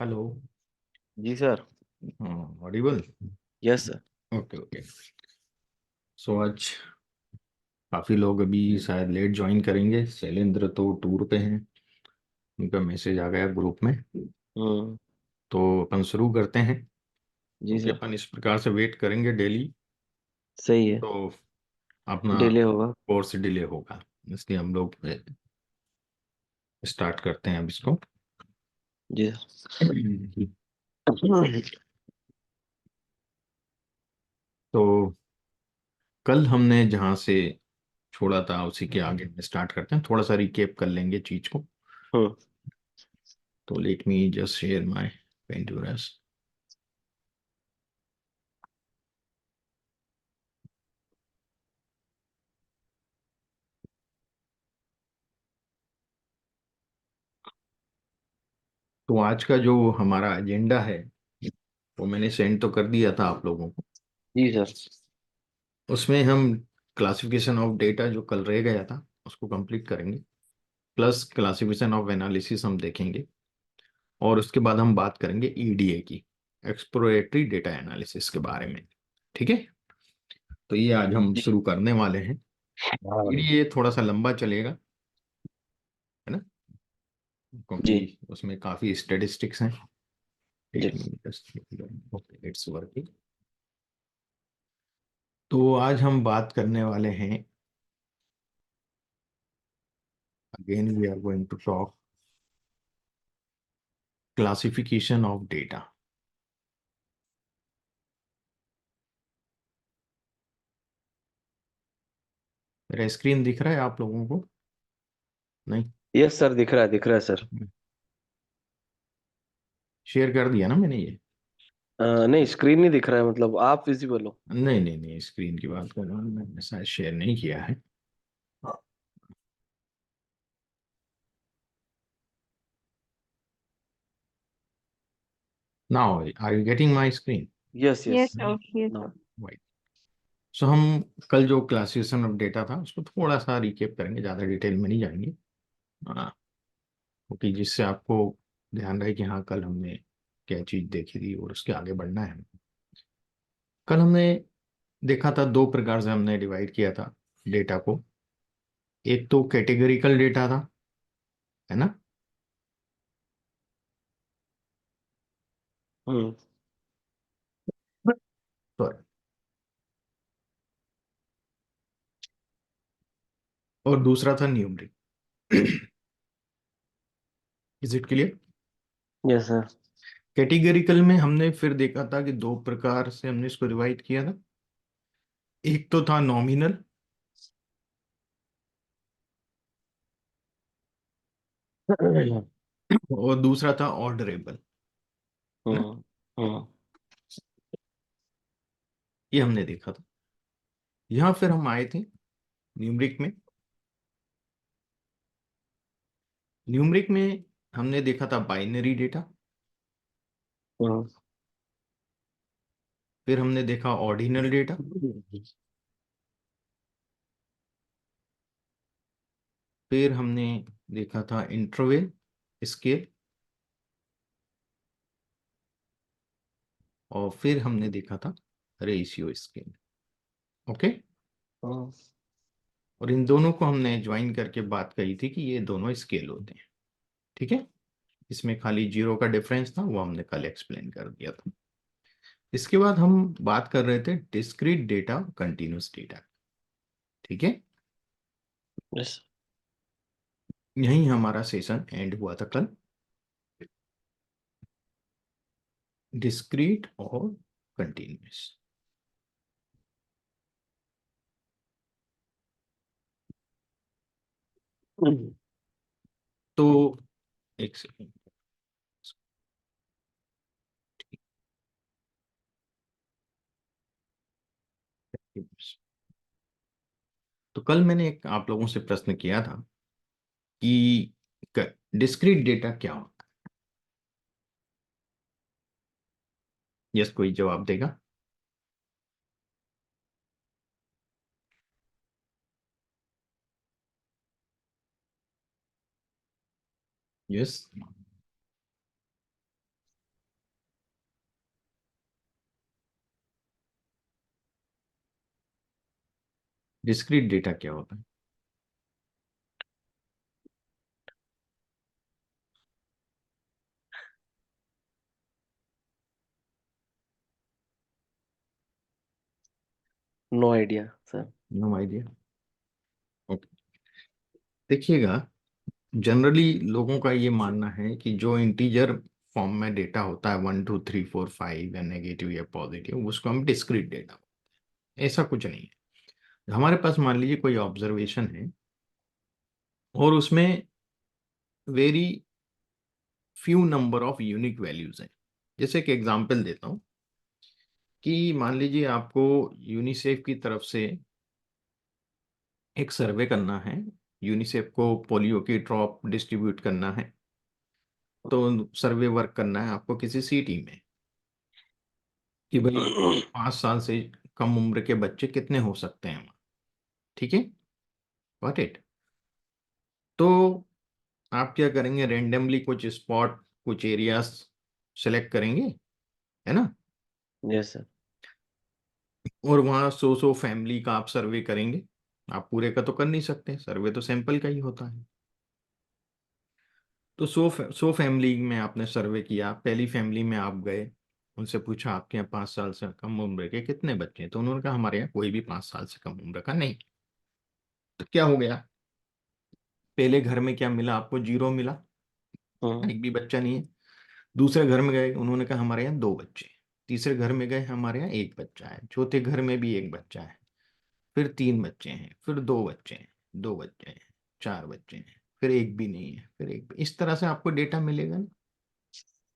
Hello. जी sir. हाँ, audible. Yes sir. Okay okay. So आज काफ़ी लोग अभी शायद लेट ज्वाइन करेंगे। शैलेंद्र तो टूर पे हैं, उनका मैसेज आ गया ग्रुप में। हम्म। तो अपन शुरू करते हैं, जी क्योंकि सर। अपन इस प्रकार से वेट करेंगे डेली सही है। तो अपना डिले होगा। कोर्स डिले होगा। इसलिए हम लोग स्टार्ट करते हैं अब इसको। जी सर। तो कल हमने जहाँ से छोड़ा था उसी के आगे स्टार्ट करते हैं, थोड़ा सा रिकेप कर लेंगे चीज को। हम्म। तो let me just share my पेंटूरस। तो आज का जो हमारा एजेंडा है वो मैंने सेंड तो कर दिया था आप लोगों को। जी सर। उसमें हम क्लासिफिकेशन ऑफ डेटा जो कल रह गया था उसको कंप्लीट करेंगे, प्लस क्लासिफिकेशन ऑफ एनालिसिस हम देखेंगे। और उसके बाद हम बात करेंगे ईडीए की, एक्सप्लोरेटरी डेटा एनालिसिस के बारे में। ठीक है, तो ये आज हम जी। शुरू करने वाले हैं। हाँ। ईडीए थोड़ा सा लंबा चलेगा, है ना, जी। क्योंकि उसमें काफी स्टेटिस्टिक्स हैं। जी। Let me just, okay it's working. तो आज हम बात करने वाले हैं, again we are going to talk classification of data. मेरा स्क्रीन दिख रहा है आप लोगों को? नहीं? यस सर, दिख रहा है सर। शेयर कर दिया ना मैंने ये? नहीं, स्क्रीन नहीं दिख रहा है, मतलब आप विजिबल हो। नहीं नहीं नहीं, स्क्रीन की बात कर रहा हूँ, मैंने शायद शेयर नहीं किया है। Now are you getting my screen? Yes yes. Yes, okay, no. sir. Right. So हम कल जो क्लासिफिकेशन ऑफ डेटा था उसको थोड़ा सा रिकेप करेंगे, ज़्यादा डिटेल में नहीं जाएंगे। हाँ, क्योंकि जिससे आपको ध्यान रहे कि हाँ कल हमने क्या चीज़ देखी थी और उसके आगे बढ़ना है। कल हमने देखा था दो प्रकार से हमने डिवाइड किया था डेटा को। एक तो कैटेगरिकल डेटा था, है ना। हम्म। Sorry. और दूसरा था numeric. Is it clear? Yes sir. Categorical में हमने फिर देखा था कि दो प्रकार से हमने इसको डिवाइड किया था। एक तो था नॉमिनल, और दूसरा था ऑर्डरेबल, है ना। हम्म। हम्म। ये हमने देखा था। यहां फिर हम आए थे न्यूमरिक में। न्यूमरिक में हमने देखा था बाइनरी डेटा, हम्म। फिर हमने देखा ऑर्डिनल डेटा, फिर हमने देखा था इंटरवल स्केल, और फिर हमने देखा था रेशियो स्केल। ओके। हम्म। और इन दोनों को हमने ज्वाइन करके बात कही थी कि ये दोनों स्केल होते हैं। ठीक है, इसमें खाली जीरो का डिफरेंस था, वो हमने कल एक्सप्लेन कर दिया था। इसके बाद हम बात कर रहे थे डिस्क्रीट डेटा, कंटिन्यूस डेटा। ठीक है, यस। यही हमारा सेशन एंड हुआ था कल, डिस्क्रीट और कंटिन्यूस। तो एक सेकंड। तो कल मैंने एक आप लोगों से प्रश्न किया था कि डिस्क्रीट डेटा क्या होता है। यस, कोई जवाब देगा? यस। डिस्क्रीट डेटा क्या होता है? No idea sir. No idea. Okay, देखिएगा, जनरली लोगों का ये मानना है कि जो इंटीजर फॉर्म में डेटा होता है 1 2 3 4 5 या नेगेटिव या पॉजिटिव, उसको हम डिस्क्रीट डेटा। ऐसा कुछ नहीं है। हमारे पास मान लीजिए कोई ऑब्जर्वेशन है और उसमें very few number of unique values हैं। जैसे कि एग्जांपल देता हूँ कि मान लीजिए आपको यूनिसेफ की तरफ से एक सर्वे करना है। यूनिसेफ को पोलियो की ड्रॉप डिस्ट्रीब्यूट करना है, तो सर्वे वर्क करना है आपको किसी सिटी में कि भाई 5 साल से कम उम्र के बच्चे कितने हो सकते हैं वहाँ। ठीक है, गॉट इट। तो आप क्या करेंगे, रेंडमली कुछ स्पॉट, कुछ एरियाज सेलेक्ट करेंगे, है ना? Yes sir. और वहाँ 100 फैमिली का आप सर्वे करेंगे। आप पूरे का तो कर नहीं सकते, सर्वे तो सैंपल का ही होता है। तो 100 फैमिली में आपने सर्वे किया, पहली फैमिली में आप गए, उनसे पूछा आपके यहाँ 5 साल से कम उम्र के कितने बच्चे हैं, तो उन्होंने कहा हमारे यहाँ कोई भी 5 साल से कम उम्र का नहीं। तो क्या हो गया, पहले घर में क्या मिला आपको, जीरो मिला, हम्म। एक भी बच्चा नहीं है। दूसरे घर में गए, उन्होंने कहा हमारे यहाँ दो बच्चे हैं। तीसरे घर में गए, हमारे यहाँ एक बच्चा है। चौथे घर में भी एक बच्चा है। फिर तीन बच्चे हैं, फिर दो बच्चे हैं, दो बच्चे हैं, चार बच्चे हैं, फिर एक भी नहीं है, फिर एक भी। इस तरह से आपको डेटा मिलेगा ना,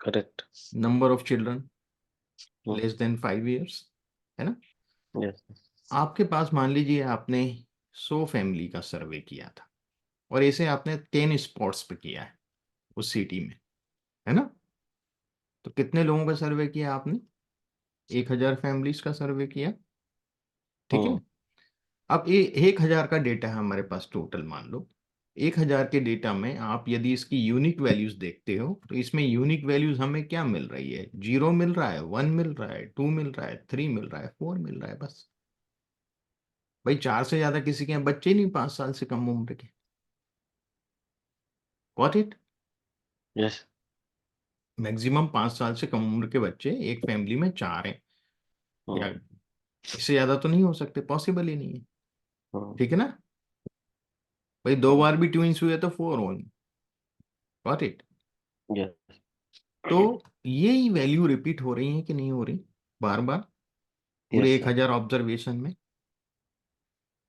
correct. Number of children hmm. Less than 5 years, है ना? यस। आपके पास मान लीजिए आपने 100 फैमिली का सर्वे किया था और ऐसे आपने 10 स्पॉट्स पे किया है उस सिटी में, है ना? तो कितने लोगों का सर्वे किया आपने? 1,000 फैमिलीज का सर्वे किया। ठीक है। हम्म। अब ये 1,000 का डेटा है हमारे पास टोटल, मान लो 1,000 के डेटा में आप यदि इसकी यूनिक वैल्यूज देखते हो, तो इसमें यूनिक वैल्यूज हमें क्या मिल रही है? जीरो मिल रहा है, वन मिल रहा है, टू मिल रहा है, थ्री मिल रहा है, फोर मिल रहा है, बस। भाई चार से ज्यादा किसी के यहाँ बच्चे ही नहीं 5 साल से कम उम्र के। Got it? यस। मैक्सिमम 5 साल से कम उम्र के बच्चे एक फैमिली में चार हैं, या हम्म। इससे ज्यादा तो नहीं हो सकते, पॉसिबल ही नहीं है। हम्म। ठीक है ना? भाई दो बार भी ट्विंस हुए तो फोर होंगे। Got it? यस। तो यही वैल्यू रिपीट हो रही है कि नहीं हो रही, बार बार, पूरे यस एक सर। हजार ऑब्जर्वेशन में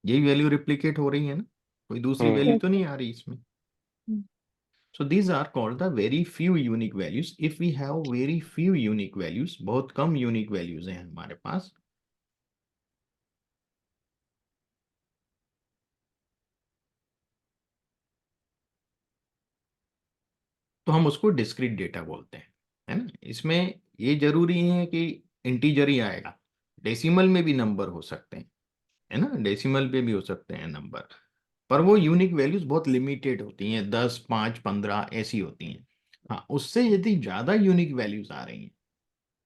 यही वैल्यू रिप्लिकेट हो रही है ना, कोई दूसरी हम्म। वैल्यू तो नहीं आ रही इसमें। So these are called the very few unique values. If we have very few unique values, बहुत कम यूनिक वैल्यूज हैं हमारे पास, तो हम उसको डिस्क्रीट डेटा बोलते हैं, है ना? इसमें ये जरूरी है कि इंटीजर ही आएगा, डेसिमल में भी नंबर हो सकते हैं, है ना? डेसिमल पे भी हो सकते हैं नंबर, पर वो यूनिक वैल्यूज बहुत लिमिटेड होती हैं, 10 5 15 ऐसी होती हैं। हाँ, उससे यदि ज्यादा यूनिक वैल्यूज आ रही हैं,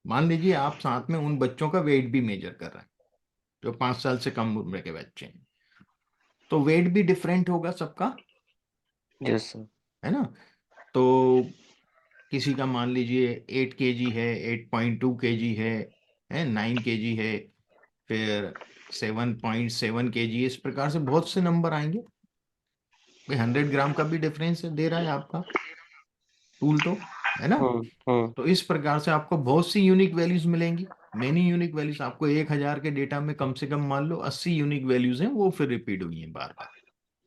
मान लीजिए आप साथ में उन बच्चों का वेट भी मेजर कर रहे हैं जो 5 साल से कम उम्र के बच्चे हैं, तो वेट भी डिफरेंट होगा सबका, यस सर। है ना? तो किसी का मान लीजिए 8 kg है, 8.2 kg है 9 kg है, फिर 7.7 kg, इस प्रकार से बहुत से नंबर आएंगे। भाई 100 ग्राम का भी डिफरेंस दे रहा है आपका टूल तो, है ना? हम्म। हम्म। तो इस प्रकार से आपको बहुत सी यूनिक वैल्यूज मिलेंगी। मेनी यूनिक वैल्यूज आपको 1,000 के डेटा में कम से कम मान लो 80 यूनिक वैल्यूज हैं, वो फिर रिपीट हुई हैं बार बार।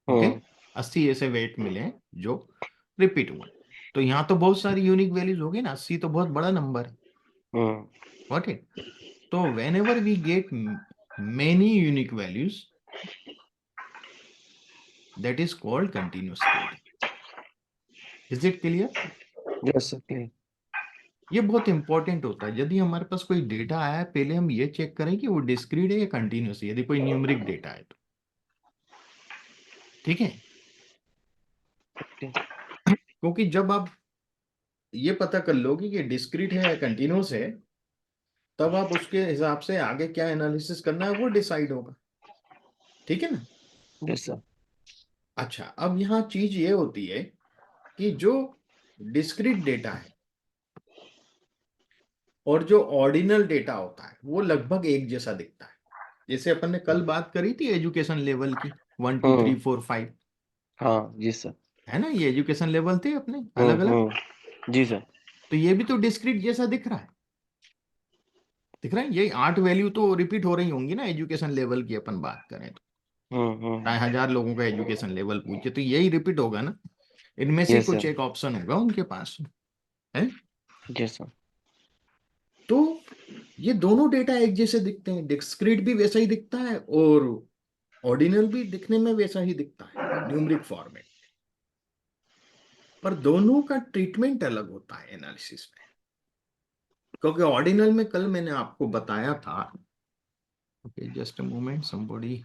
ओके, हम्म। 80 ऐसे वेट मिले हैं जो रिपीट हुए। तो यहाँ तो बहुत सारी यूनिक वैल्यूज होगी ना, 80 तो बहुत बड़ा नंबर है। हम्म। Got it? तो whenever we get many unique values, that is called continuous data. Is it clear? Yes sir. ये बहुत इंपॉर्टेंट होता है। यदि हमारे पास कोई डेटा आया है, पहले हम ये चेक करें कि वो डिस्क्रीट है या कंटिन्यूस है, यदि कोई न्यूमेरिक डेटा है तो। ठीक है, क्योंकि जब आप ये पता कर लोगे कि डिस्क्रीट है या कंटिन्यूस है, तब आप उसके हिसाब से आगे क्या एनालिसिस करना है वो डिसाइड होगा। ठीक है ना। Yes sir. अच्छा, अब यहाँ चीज ये होती है कि जो डिस्क्रीट डेटा है और जो ऑर्डिनल डेटा होता है वो लगभग एक जैसा दिखता है। जैसे अपन ने कल बात करी थी एजुकेशन लेवल की, 1 2 3 4 5, हाँ जी सर। है ना, ये एजुकेशन लेवल थे अपने अलग अलग। जी सर। तो ये भी तो डिस्क्रीट जैसा दिख रहा है, दिख रहा है। ये 8 वैल्यू तो रिपीट हो रही होंगी ना एजुकेशन लेवल की अपन बात करें तो। चाहे 1000 लोगों का एजुकेशन लेवल पूछे तो यही रिपीट होगा ना। इनमें से यस कुछ सर। एक ऑप्शन होगा उनके पास, है। Yes sir. तो ये दोनों डेटा एक जैसे दिखते हैं, डिस्क्रीट भी वैसा ही दिखता है और ऑर्डिनल भी दिखने में वैसा ही दिखता है न्यूमरिक फॉर्मेट। पर दोनों का ट्रीटमेंट अलग होता है एनालिसिस में, क्योंकि ऑर्डिनल में कल मैंने आपको बताया था। Okay, just a moment, somebody.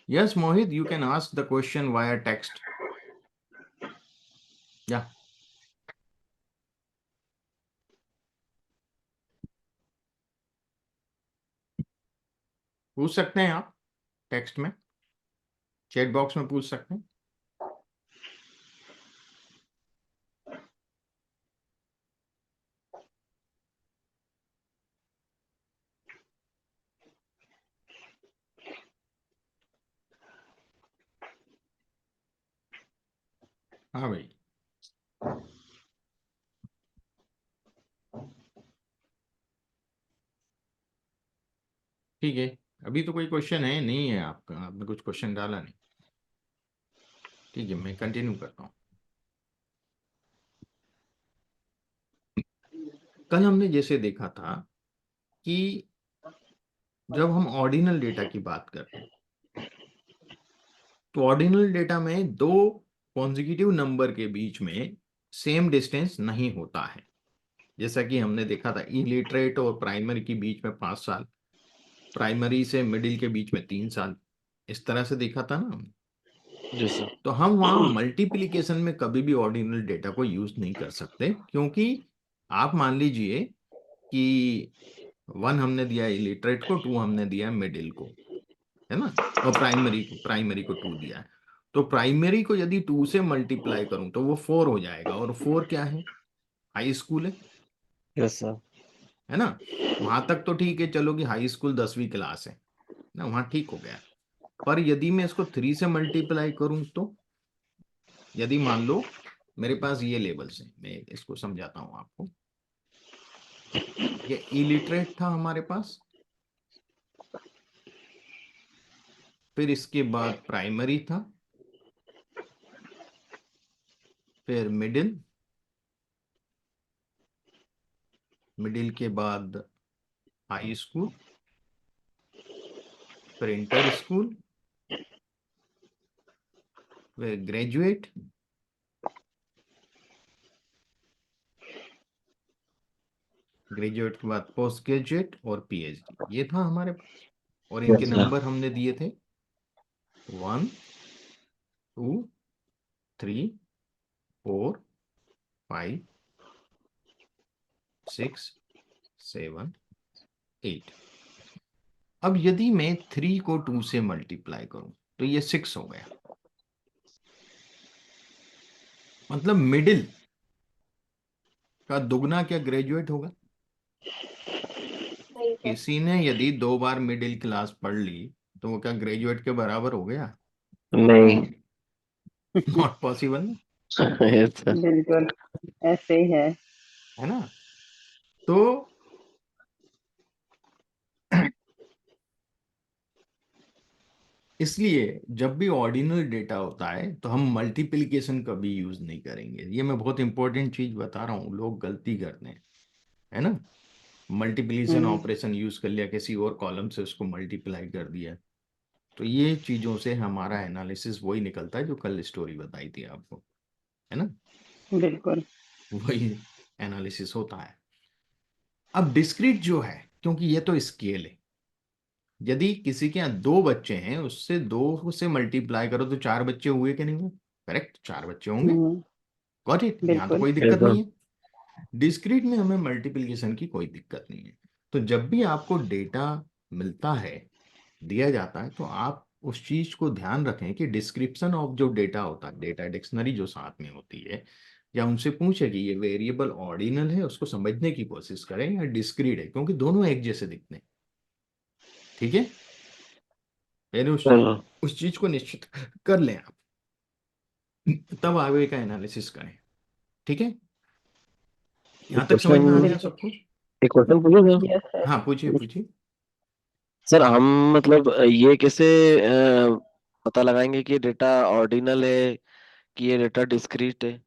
Yes Mohit, you can ask the question via text. या, पूछ सकते हैं आप, टेक्स्ट में, चैट बॉक्स में पूछ सकते हैं। हाँ भाई, ठीक है। अभी तो कोई क्वेश्चन है नहीं है आपका, आपने कुछ क्वेश्चन डाला नहीं। ठीक है, मैं कंटिन्यू करता हूँ। कल हमने जैसे देखा था कि जब हम ऑर्डिनल डेटा की बात करते हैं तो ऑर्डिनल डेटा में दो कॉन्जिक्यूटिव नंबर के बीच में सेम डिस्टेंस नहीं होता है। जैसा कि हमने देखा था इलिटरेट और प्राइमरी के बीच में 5 साल, प्राइमरी से मिडिल के बीच में 3 साल, इस तरह से देखा था ना हमने। जी सर। तो हम वहां मल्टीप्लिकेशन में कभी भी ऑर्डिनल डेटा को यूज नहीं कर सकते, क्योंकि आप मान लीजिए कि 1 हमने दिया इलिटरेट को, 2 हमने दिया मिडिल को, है ना, और प्राइमरी को 2 दिया है। तो प्राइमरी को यदि 2 से मल्टीप्लाई करूं तो वो 4 हो जाएगा, और 4 क्या है, हाई स्कूल यस सर। है ना। वहां तक तो ठीक है, चलो कि हाई स्कूल 10वीं क्लास है ना, वहां ठीक हो गया। पर यदि मैं इसको 3 से मल्टीप्लाई करूं तो, यदि मान लो मेरे पास ये लेवल्स हैं, मैं इसको समझाता हूं आपको। ये इलिटरेट था हमारे पास, फिर इसके बाद प्राइमरी था, फिर मिडिल, मिडिल के बाद हाई स्कूल, फिर इंटर स्कूल, फिर ग्रेजुएट, ग्रेजुएट के बाद पोस्ट ग्रेजुएट और पीएचडी, ये था हमारे पास। और इनके यस सर। नंबर हमने दिए थे 1 2 3 4 5 6 7 8। अब यदि मैं 3 को 2 से मल्टीप्लाई करूं तो ये 6 हो गया। मतलब मिडिल का दुगना क्या ग्रेजुएट होगा। किसी ने यदि 2 बार मिडिल क्लास पढ़ ली तो वो क्या ग्रेजुएट के बराबर हो गया। नहीं। Not possible, yes sir. बिल्कुल ऐसे ही है। है ना। तो इसलिए जब भी ऑर्डिनल डेटा होता है तो हम मल्टीप्लिकेशन कभी यूज नहीं करेंगे। ये मैं बहुत इंपॉर्टेंट चीज बता रहा हूँ, लोग गलती करते हैं, है ना। मल्टीप्लिकेशन हम्म। ऑपरेशन यूज कर लिया, किसी और कॉलम से उसको मल्टीप्लाई कर दिया। तो ये चीजों से हमारा एनालिसिस वही निकलता है जो कल स्टोरी बताई थी आपको, है ना, बिल्कुल। वही एनालिसिस होता है। अब डिस्क्रीट जो है, क्योंकि ये तो स्केल है, यदि किसी के यहाँ 2 बच्चे हैं उससे 2 से मल्टीप्लाई करो तो 4 बच्चे हुए कि नहीं हुए, करेक्ट, 4 बच्चे होंगे। हम्म। गॉट इट, यहाँ तो बिल्कुल। कोई यस दिक्कत सर। नहीं है। डिस्क्रीट में हमें मल्टीप्लिकेशन की कोई दिक्कत नहीं है। तो जब भी आपको डेटा मिलता है, दिया जाता है, तो आप उस चीज को ध्यान रखें कि डिस्क्रिप्शन ऑफ जो डेटा होता है, डेटा डिक्शनरी जो साथ में होती है, या उनसे पूछे कि ये वेरिएबल ऑर्डिनल है, उसको समझने की कोशिश करें, या डिस्क्रीट है, क्योंकि दोनों एक जैसे दिखते हैं। ठीक है, पहले हाँ। उस चीज को निश्चित कर लें आप, तब आगे का एनालिसिस करें। ठीक है, एक यहां तक समझ में आ क्वेश्चन गया बिल्कुल। सबको? एक क्वेश्चन पूछो यस सर। हाँ, पूछिए पूछिए। सर। हम मतलब ये कैसे पता लगाएंगे कि डेटा ऑर्डिनल है कि ये डेटा डिस्क्रीट है?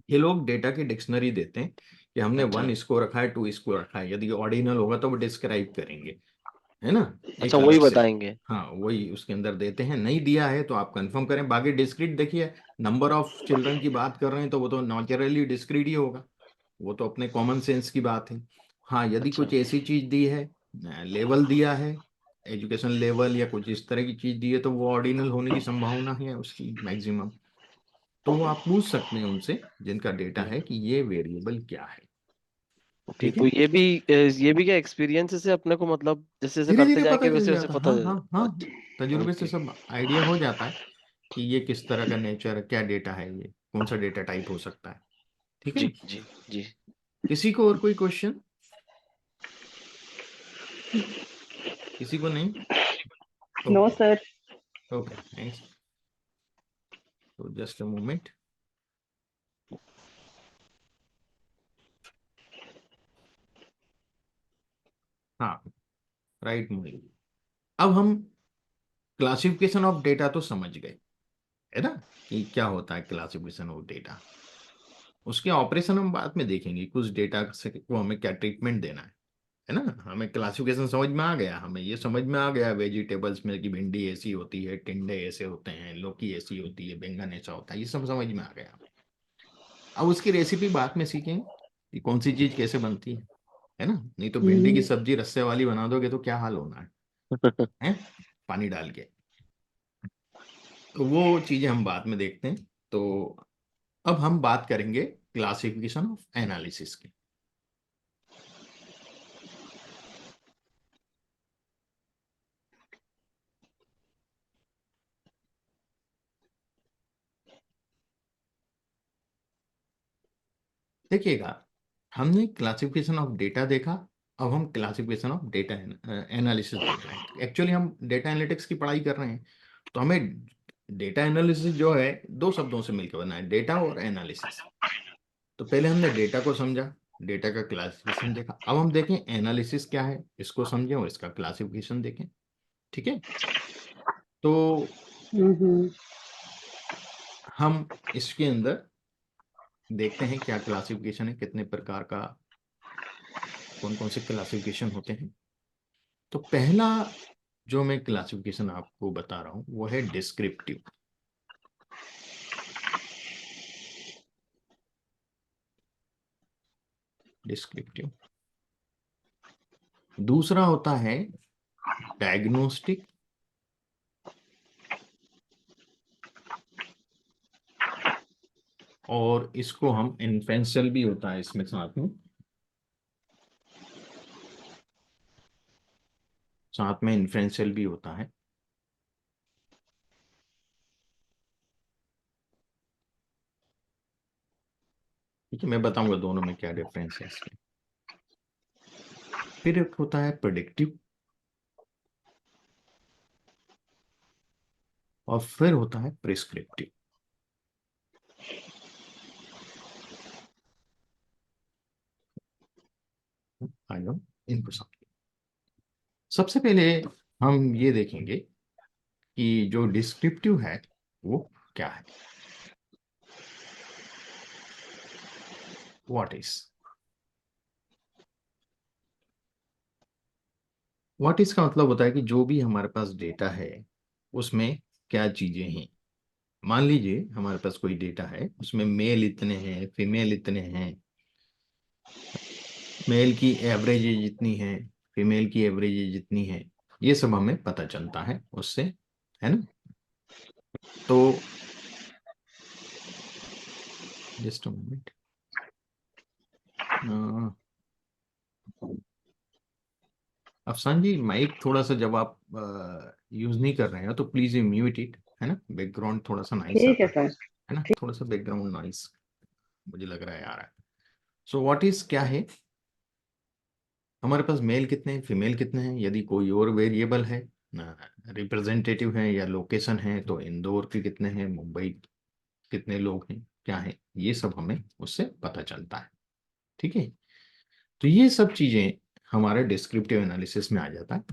ये लोग डेटा की डिक्शनरी देते हैं कि हमने अच्छा। 1 इसको रखा है, 2 इसको रखा है, यदि ऑर्डिनल होगा तो वो डिस्क्राइब करेंगे, है ना, अच्छा, एक वही अलग से। बताएंगे। हाँ, वही उसके अंदर देते हैं, नहीं दिया है तो आप कंफर्म करें। बाकी डिस्क्रीट देखिए, नंबर ऑफ चिल्ड्रन की बात कर रहे हैं तो वो तो नेचुरली डिस्क्रीट ही होगा, वो तो अपने कॉमन सेंस की बात है। हाँ, यदि अच्छा। कुछ ऐसी चीज दी है, लेवल दिया है, एजुकेशन लेवल या कुछ इस तरह की चीज दी है, तो वो ऑर्डिनल होने की संभावना है उसकी मैक्सिमम। तो वो आप पूछ सकते हैं उनसे जिनका डेटा है कि ये वेरिएबल क्या है। ओके, ठीक तो है, ये भी क्या एक्सपीरियंस से अपने को मतलब जैसे जैसे धीरे करते धीरे पता जाएंगे चल वैसे वैसे जाता है। पता हाँ हाँ चल। हाँ, अच्छा। तजुर्बे से ओके। सब आइडिया हो जाता है कि ये किस तरह का नेचर, क्या डेटा है, ये कौन सा डेटा टाइप हो सकता है। ठीक जी है, जी जी। किसी को और कोई क्वेश्चन? किसी को नहीं? No okay, sir. Okay, thanks. तो जस्ट अ मोमेंट। हाँ, राइट मोहित। अब हम क्लासिफिकेशन ऑफ डेटा तो समझ गए, है ना, कि क्या होता है क्लासिफिकेशन ऑफ डेटा। उसके ऑपरेशन हम बाद में देखेंगे, कुछ डेटा से को हमें क्या ट्रीटमेंट देना है ना। हमें क्लासिफिकेशन समझ में आ गया, हमें ये समझ में आ गया वेजिटेबल्स में कि भिंडी ऐसी होती है, टिंडे ऐसे होते हैं, लौकी ऐसी होती है, बैंगन ऐसा होता है, ये सब समझ में आ गया हमें। अब उसकी रेसिपी बाद में सीखेंगे कि कौन सी चीज कैसे बनती है ना। नहीं तो भिंडी की हम्म, सब्जी रस्से वाली बना दोगे तो क्या हाल होना है, पानी डाल के। तो वो चीजें हम बाद में देखते हैं। तो अब हम बात करेंगे क्लासिफिकेशन ऑफ एनालिसिस की। देखिएगा, हमने क्लासिफिकेशन ऑफ डेटा देखा, अब हम क्लासिफिकेशन ऑफ डेटा एनालिसिस देख रहे हैं। एक्चुअली हम डेटा एनालिटिक्स की पढ़ाई कर रहे हैं, तो हमें डेटा एनालिसिस जो है दो शब्दों से मिलकर बना है, डेटा और एनालिसिस। तो पहले हमने डेटा को समझा, डेटा का क्लासिफिकेशन देखा, अब हम देखें एनालिसिस क्या है, इसको समझें और इसका क्लासिफिकेशन देखें। ठीक है, तो हम्म, हम इसके अंदर देखते हैं क्या क्लासिफिकेशन है, कितने प्रकार का, कौन कौन से क्लासिफिकेशन होते हैं। तो पहला जो मैं क्लासिफिकेशन आपको बता रहा हूं वो है डिस्क्रिप्टिव। डिस्क्रिप्टिव। दूसरा होता है डायग्नोस्टिक। और इसको हम इन्फेंशियल भी होता है इसमें साथ में इन्फेंशियल भी होता है। ठीक है, मैं बताऊंगा दोनों में क्या डिफरेंस है इसके। फिर एक होता है प्रेडिक्टिव, और फिर होता है प्रिस्क्रिप्टिव। आइए इनको समझिए। सबसे पहले हम ये देखेंगे कि जो डिस्क्रिप्टिव है वो क्या है, व्हाट इज। व्हाट इज का मतलब होता है कि जो भी हमारे पास डेटा है उसमें क्या चीजें हैं। मान लीजिए हमारे पास कोई डेटा है, उसमें मेल इतने हैं, फीमेल इतने हैं, मेल की एवरेज एज इतनी है, फीमेल की एवरेज एज इतनी है, ये सब हमें पता चलता है उससे, है ना। तो जस्ट अ मोमेंट। अब अफसान जी, माइक थोड़ा सा जब आप यूज नहीं कर रहे हैं तो प्लीज म्यूट इट, है ना, बैकग्राउंड थोड़ा सा नॉइस ठीक आता है सर। है ना, थोड़ा सा बैकग्राउंड नॉइस मुझे लग रहा है आ रहा है। सो व्हाट इज क्या है, हमारे पास मेल कितने हैं, फीमेल कितने हैं, यदि कोई और वेरिएबल है रिप्रेजेंटेटिव है या लोकेशन है, तो इंदौर के कितने हैं, मुंबई कितने लोग हैं, क्या है, ये सब हमें उससे पता चलता है। ठीक है, तो ये सब चीजें हमारे डिस्क्रिप्टिव एनालिसिस में आ जाता है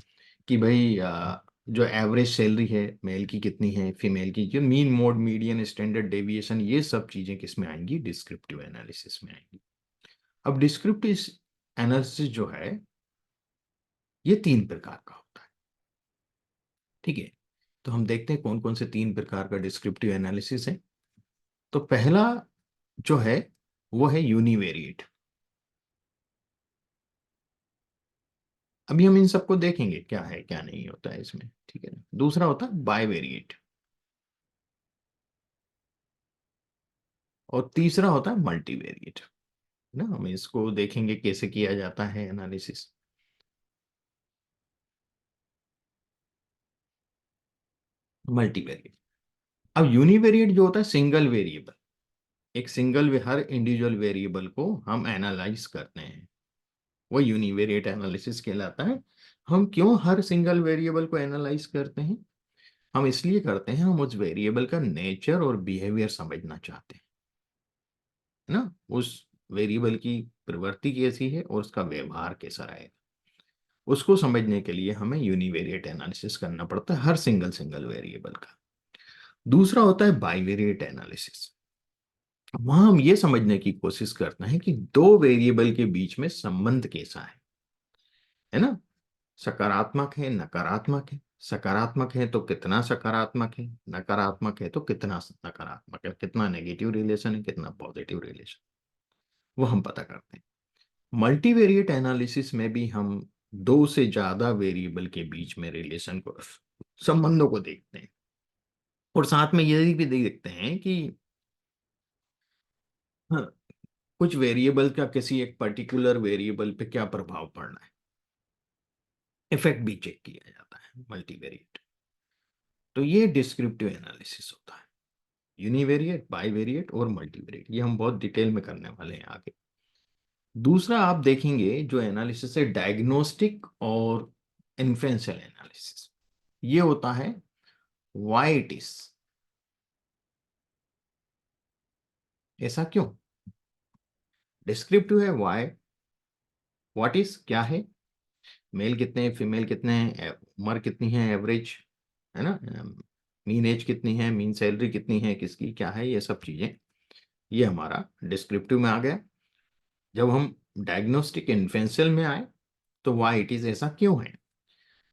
कि भाई जो एवरेज सैलरी है मेल की कितनी है, फीमेल की, जो mean mode median standard deviation, ये सब चीजें किस में आएंगी, डिस्क्रिप्टिव एनालिसिस में आएंगी। अब डिस्क्रिप्टिव एनालिसिस जो है ये 3 प्रकार का होता है। ठीक है, तो हम देखते हैं कौन कौन से 3 प्रकार का डिस्क्रिप्टिव एनालिसिस है। तो पहला जो है वो है यूनिवेरिएट। अभी हम इन सबको देखेंगे क्या है क्या नहीं होता है इसमें, ठीक है ना। दूसरा होता है बायवेरिएट, और तीसरा होता है मल्टीवेरिएट, है ना। हम इसको देखेंगे कैसे किया जाता है एनालिसिस। मल्टीवेरिएट, अब यूनिवेरिएट जो होता है सिंगल वेरिएबल, एक सिंगल हर इंडिविजुअल वेरिएबल को हम एनालाइज करते हैं, वो यूनिवेरिएट एनालिसिस कहलाता है। हम क्यों हर सिंगल वेरिएबल को एनालाइज करते हैं, हम इसलिए करते हैं, हम उस वेरिएबल का नेचर और बिहेवियर समझना चाहते हैं, है ना, उस वेरिएबल की प्रवृत्ति कैसी है और उसका व्यवहार कैसा रहेगा, उसको समझने के लिए हमें यूनिवेरिएट एनालिसिस करना पड़ता है हर सिंगल सिंगल वेरिएबल का। दूसरा होता है बाइवेरिएट एनालिसिस, वहां हम ये समझने की कोशिश करते हैं कि दो वेरिएबल के बीच में संबंध कैसा है ना, सकारात्मक है नकारात्मक है, सकारात्मक है तो कितना सकारात्मक है, नकारात्मक है तो कितना नकारात्मक है, कितना नेगेटिव रिलेशन है, कितना पॉजिटिव रिलेशन, वो हम पता करते हैं। मल्टीवेरिएट एनालिसिस में भी हम दो से ज्यादा वेरिएबल के बीच में रिलेशन को, संबंधों को देखते हैं, और साथ में ये भी देखते हैं कि हाँ, कुछ वेरिएबल का किसी एक पर्टिकुलर वेरिएबल पे क्या प्रभाव पड़ना है, इफेक्ट भी चेक किया जाता है मल्टीवेरिएट। तो ये डिस्क्रिप्टिव एनालिसिस होता है, यूनिवेरिएट, बाइवेरिएट और मल्टीवेरिएट, ये हम बहुत डिटेल में करने वाले हैं आगे। दूसरा आप देखेंगे जो एनालिसिस है डायग्नोस्टिक और इन्फ्रेंशियल एनालिसिस, ये होता है व्हाई इट इज, ऐसा क्यों। डिस्क्रिप्टिव है व्हाई, व्हाट इज क्या है, मेल कितने हैं, फीमेल कितने हैं, उम्र कितनी है एवरेज, है ना, मीन एज कितनी है, मीन सैलरी कितनी है, किसकी क्या है, ये सब चीजें, ये हमारा डिस्क्रिप्टिव में आ गया। जब हम डायग्नोस्टिक इन्फ्रेंशियल में आए तो व्हाई इट इज, ऐसा क्यों है।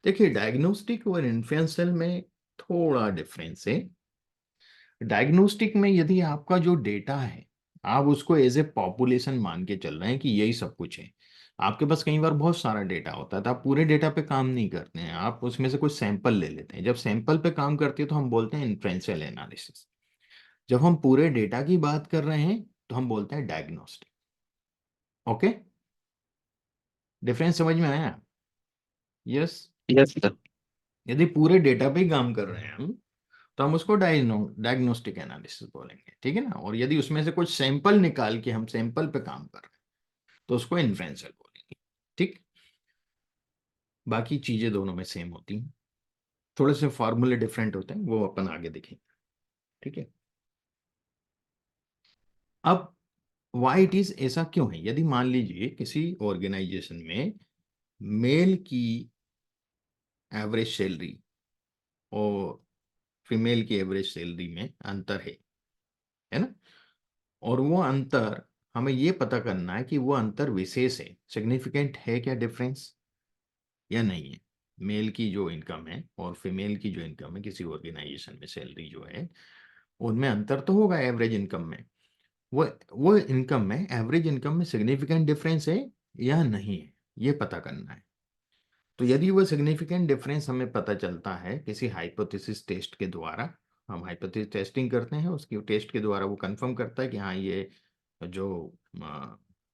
देखिए डायग्नोस्टिक और इन्फ्रेंशियल में थोड़ा डिफरेंस है। डायग्नोस्टिक में यदि आपका जो डेटा है आप उसको एज ए पॉपुलेशन मान के चल रहे हैं कि यही सब कुछ है, आपके पास कई बार बहुत सारा डेटा होता है तो आप पूरे डेटा पे काम नहीं करते हैं, आप उसमें से कुछ सैंपल ले लेते हैं। जब सैंपल पे काम करते हैं तो हम बोलते हैं इन्फ्रेंशियल एनालिसिस, जब हम पूरे डेटा की बात कर रहे हैं तो हम बोलते हैं डायग्नोस्टिक। ओके, डिफरेंस समझ में आया। Yes, yes sir. यदि पूरे डेटा पे ही काम कर रहे हैं हम तो हम उसको डायग्नोस्टिक एनालिसिस बोलेंगे, ठीक है ना। और यदि उसमें से कुछ सैंपल निकाल के हम सैंपल पे काम कर रहे हैं तो उसको इन्फ्रेंशियल बोलेंगे। ठीक, बाकी चीजें दोनों में सेम होती हैं, थोड़े से फॉर्मूले डिफरेंट होते हैं, वो अपन आगे देखेंगे। ठीक है, अब वाई इट इज, ऐसा क्यों है। यदि मान लीजिए किसी ऑर्गेनाइजेशन में मेल की एवरेज सैलरी और फीमेल की एवरेज सैलरी में अंतर है ना, और वो अंतर हमें ये पता करना है कि वो अंतर विशेष है, सिग्निफिकेंट है क्या डिफरेंस या नहीं है। मेल की जो इनकम है और फीमेल की जो इनकम है किसी ऑर्गेनाइजेशन में, सैलरी जो है उनमें अंतर तो होगा एवरेज इनकम में, वो इनकम में, एवरेज इनकम में सिग्निफिकेंट डिफरेंस है या नहीं है, ये पता करना है। तो यदि वो सिग्निफिकेंट डिफरेंस हमें पता चलता है किसी हाइपोथेसिस टेस्ट के द्वारा, हम हाइपोथेसिस टेस्टिंग करते हैं, उसकी टेस्ट के द्वारा वो कंफर्म करता है कि हाँ ये जो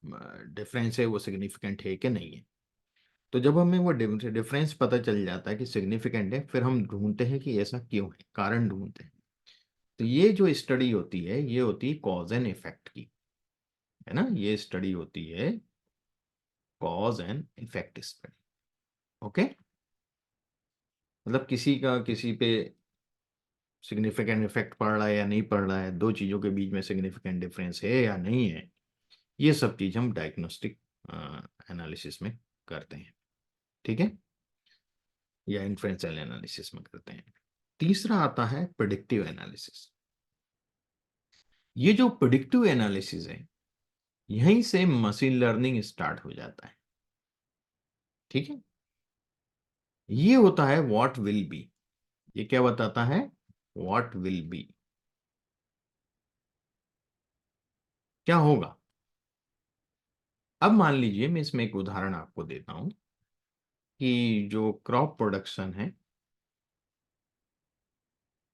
डिफरेंस है वो सिग्निफिकेंट है कि नहीं है। तो जब हमें वो डिफरेंस पता चल जाता है कि सिग्निफिकेंट है, फिर हम ढूंढते हैं कि ऐसा क्यों है, कारण ढूंढते हैं। तो ये जो स्टडी होती है ये होती है कॉज एंड इफेक्ट की, है ना, ये स्टडी होती है cause and effect study. Okay, मतलब किसी का किसी पे सिग्निफिकेंट इफेक्ट पड़ रहा है या नहीं पड़ रहा है, दो चीजों के बीच में सिग्निफिकेंट डिफरेंस है या नहीं है, ये सब चीज हम डायग्नोस्टिक एनालिसिस में करते हैं। ठीक है, या इन्फ्रेंशियल एनालिसिस में करते हैं। तीसरा आता है प्रेडिक्टिव एनालिसिस। ये जो प्रेडिक्टिव एनालिसिस है, यहीं से मशीन लर्निंग स्टार्ट हो जाता है। ठीक है, ये होता है व्हाट विल बी। ये क्या बताता है? व्हाट विल बी, क्या होगा। अब मान लीजिए मैं इसमें एक उदाहरण आपको देता हूं कि जो क्रॉप प्रोडक्शन है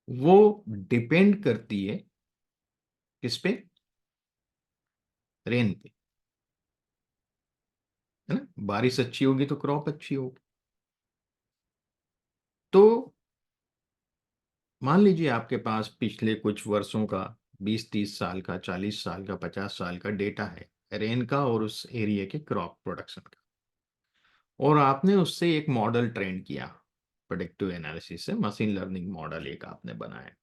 वो डिपेंड करती है किस पे? रेन पे, है ना। बारिश अच्छी होगी तो क्रॉप अच्छी होगी। तो मान लीजिए आपके पास पिछले कुछ वर्षों का 20-30 साल का, 40 साल का, 50 साल का डेटा है रेन का और उस एरिया के क्रॉप प्रोडक्शन का, और आपने उससे एक मॉडल ट्रेन किया। प्रेडिक्टिव एनालिसिस से मशीन लर्निंग मॉडल एक आपने बनाया,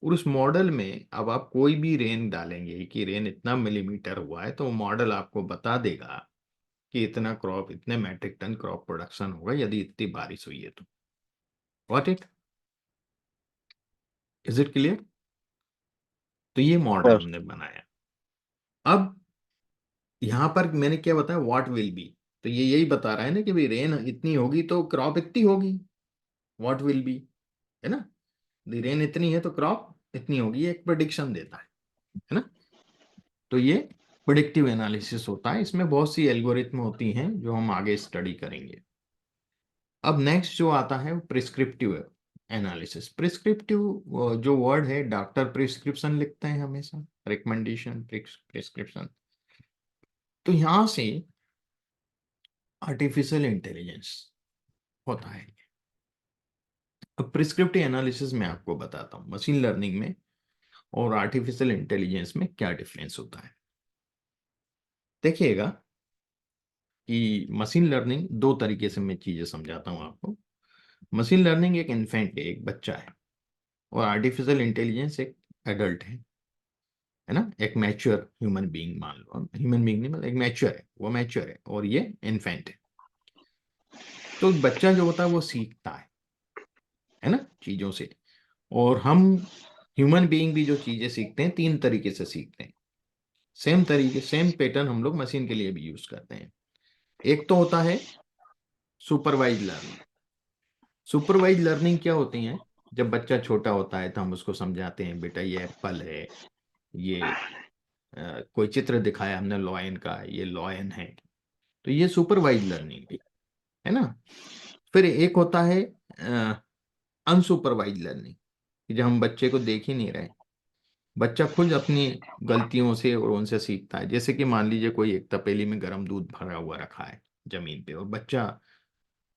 और उस मॉडल में अब आप कोई भी रेन डालेंगे कि रेन इतना मिलीमीटर हुआ है, तो मॉडल आपको बता देगा कि इतना क्रॉप, इतने मैट्रिक टन क्रॉप प्रोडक्शन होगा यदि इतनी बारिश हुई है तो। What it, is it clear? तो ये मॉडल सर हमने बनाया। अब यहां पर मैंने क्या बताया? What will be. तो ये यही बता रहा है ना कि भाई रेन इतनी होगी तो क्रॉप इतनी होगी। व्हाट विल बी, है ना, रेन इतनी है तो क्रॉप इतनी होगी, ये एक प्रिडिक्शन देता है ना। तो ये प्रिडिक्टिव एनालिसिस होता है। इसमें बहुत सी एल्गोरिथम होती हैं जो हम आगे स्टडी करेंगे। अब नेक्स्ट जो आता है प्रिस्क्रिप्टिव एनालिसिस। प्रिस्क्रिप्टिव जो वर्ड है, डॉक्टर प्रिस्क्रिप्शन लिखते हैं हमेशा, रिकमेंडेशन, प्रिस्क्रिप्शन। तो यहां से आर्टिफिशियल इंटेलिजेंस होता है। अब प्रिस्क्रिप्टिव एनालिसिस में आपको बताता हूं मशीन लर्निंग में और आर्टिफिशियल इंटेलिजेंस में क्या डिफरेंस होता है। देखिएगा कि मशीन लर्निंग दो तरीके से मैं चीजें समझाता हूं आपको। मशीन लर्निंग एक इन्फेंट है, एक बच्चा है, और आर्टिफिशियल इंटेलिजेंस एक एडल्ट है ना, एक मैच्योर ह्यूमन बीइंग। मान लो ह्यूमन बीइंग नहीं, मतलब एक मैच्योर है, वो मैच्योर है और ये इन्फेंट है। तो बच्चा जो होता है वो सीखता है ना, चीजों से। और हम ह्यूमन बीइंग भी जो चीजें सीखते हैं तीन तरीके से सीखते हैं। सेम तरीके, सेम पैटर्न हम लोग मशीन के लिए भी यूज करते हैं। एक तो होता है सुपरवाइज लर्निंग। सुपरवाइज लर्निंग क्या होती है? जब बच्चा छोटा होता है तो हम उसको समझाते हैं, बेटा ये एप्पल है, ये कोई चित्र दिखाया हमने लॉयन का, ये लॉयन है। तो ये सुपरवाइज लर्निंग है ना। फिर एक होता है अनसुपरवाइज लर्निंग, कि जब हम बच्चे को देख ही नहीं रहे, बच्चा खुद अपनी गलतियों से और उनसे सीखता है। जैसे कि मान लीजिए कोई एक तपेली में गर्म दूध भरा हुआ रखा है जमीन पे, और बच्चा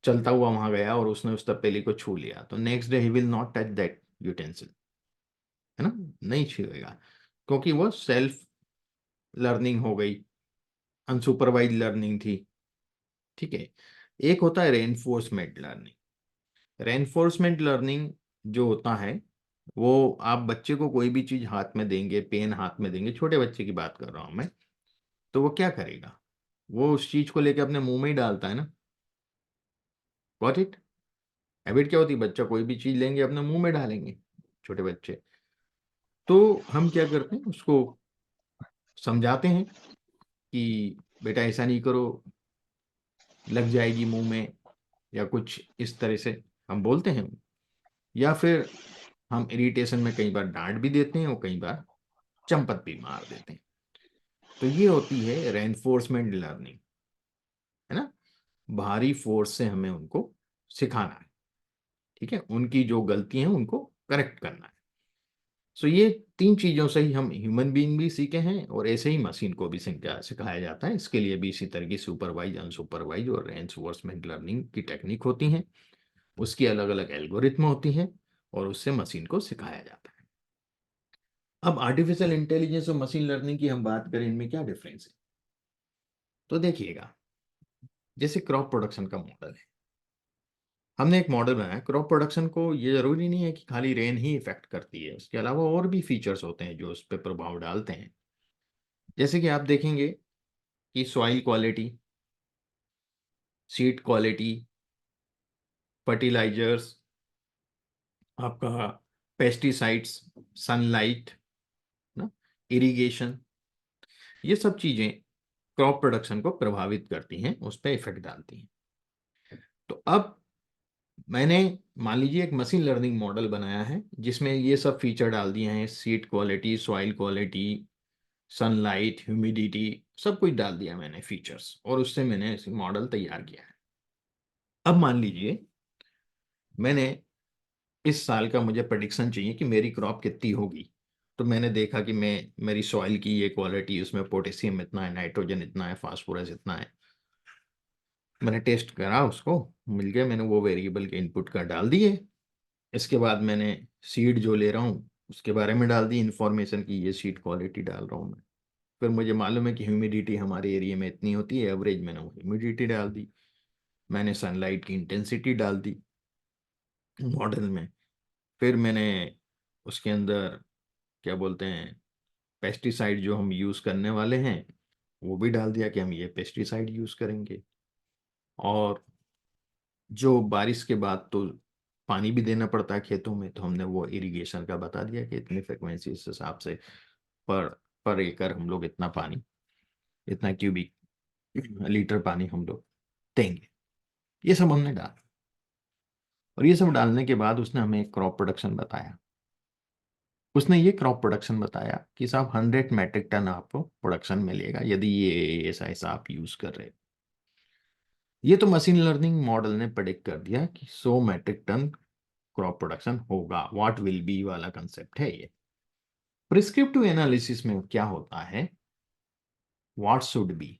चलता हुआ वहां गया और उसने उस तपेली को छू लिया, तो next day he will not touch that utensil, है ना, नहीं छुएगा, क्योंकि वो सेल्फ लर्निंग हो गई, अनसुपरवाइज लर्निंग थी। ठीक है। एक होता है रेनफोर्समेंट लर्निंग। रेनफोर्समेंट लर्निंग जो होता है वो, आप बच्चे को कोई भी चीज हाथ में देंगे, पेन हाथ में देंगे, छोटे बच्चे की बात कर रहा हूं मैं, तो वो क्या करेगा? वो उस चीज को लेके अपने मुंह में ही डालता है ना। Got it? हैबिट क्या होती है? बच्चा कोई भी चीज लेंगे अपने मुंह में डालेंगे, छोटे बच्चे। तो हम क्या करते हैं, उसको समझाते हैं कि बेटा ऐसा नहीं करो, लग जाएगी मुंह में, या कुछ इस तरह से हम बोलते हैं। या फिर हम इरिटेशन में कई बार डांट भी देते हैं और कई बार चंपत भी मार देते हैं। तो ये होती है रेनफोर्समेंट लर्निंग, है ना। बाहरी फोर्स से हमें उनको सिखाना है, ठीक है, उनकी जो गलती है उनको करेक्ट करना है। सो ये 3 चीजों से ही हम ह्यूमन बीइंग भी सीखे हैं, और ऐसे ही मशीन को भी सिखाया जाता है। इसके लिए भी इसी तरह की सुपरवाइज, अनसुपरवाइज और रेनफोर्समेंट लर्निंग की टेक्निक होती हैं। उसकी अलग अलग एल्गोरिथम होती हैं, और उससे मशीन को सिखाया जाता है। अब आर्टिफिशियल इंटेलिजेंस और मशीन लर्निंग की हम बात करें, इनमें क्या डिफरेंस है? तो देखिएगा, जैसे क्रॉप प्रोडक्शन का मॉडल है, हमने एक मॉडल बनाया। क्रॉप प्रोडक्शन को ये जरूरी नहीं है कि खाली रेन ही इफेक्ट करती है, उसके अलावा और भी फीचर्स होते हैं जो उस पर प्रभाव डालते हैं। जैसे कि आप देखेंगे कि soil quality, seed quality, fertilisers, आपका पेस्टिसाइड्स, सनलाइट ना, इरिगेशन, ये सब चीजें क्रॉप प्रोडक्शन को प्रभावित करती हैं, उस पर इफेक्ट डालती हैं। तो अब मैंने, मान लीजिए, एक मशीन लर्निंग मॉडल बनाया है जिसमें ये सब फीचर डाल दिए हैं, seed quality, soil quality, sunlight, humidity, सब कुछ डाल दिया मैंने फीचर्स, और उससे मैंने मॉडल तैयार किया है। अब मान लीजिए मैंने इस साल का मुझे प्रेडिक्शन चाहिए कि मेरी क्रॉप कितनी होगी। तो मैंने देखा कि मेरी सॉइल की ये क्वालिटी, उसमें पोटेशियम इतना है, नाइट्रोजन इतना है, फास्फोरस इतना है। मैंने टेस्ट करा, उसको मिल गया, मैंने वो वेरिएबल के इनपुट का डाल दिए। इसके बाद मैंने सीड जो ले रहा हूँ उसके बारे में डाल दी इंफॉर्मेशन की, ये सीड क्वालिटी डाल रहा हूँ मैं। फिर मुझे मालूम है कि ह्यूमिडिटी हमारे एरिया में इतनी होती है एवरेज, मैंने वो ह्यूमिडिटी डाल दी। मैंने सनलाइट की इंटेंसिटी डाल दी मॉडल में। फिर मैंने उसके अंदर, क्या बोलते हैं, पेस्टिसाइड जो हम यूज़ करने वाले हैं वो भी डाल दिया कि हम ये पेस्टिसाइड यूज़ करेंगे। और जो बारिश के बाद तो पानी भी देना पड़ता है खेतों में, तो हमने वो इरिगेशन का बता दिया कि इतनी फ्रिक्वेंसी, इस हिसाब से पर पर एकड़ हम लोग इतना पानी, इतना क्यूबिक लीटर पानी हम लोग देंगे। ये सब हमने डाला, और ये सब डालने के बाद उसने हमें एक क्रॉप प्रोडक्शन बताया। उसने ये क्रॉप प्रोडक्शन बताया कि साहब 100 मेट्रिक टन आपको प्रोडक्शन मिलेगा यदि ये ऐसा ऐसा आप यूज कर रहे हो। ये तो मशीन लर्निंग मॉडल ने प्रेडिक्ट कर दिया कि 100 मेट्रिक टन क्रॉप प्रोडक्शन होगा, व्हाट विल बी वाला कंसेप्ट है ये। प्रिस्क्रिप्टिव एनालिसिस में क्या होता है, व्हाट शुड बी,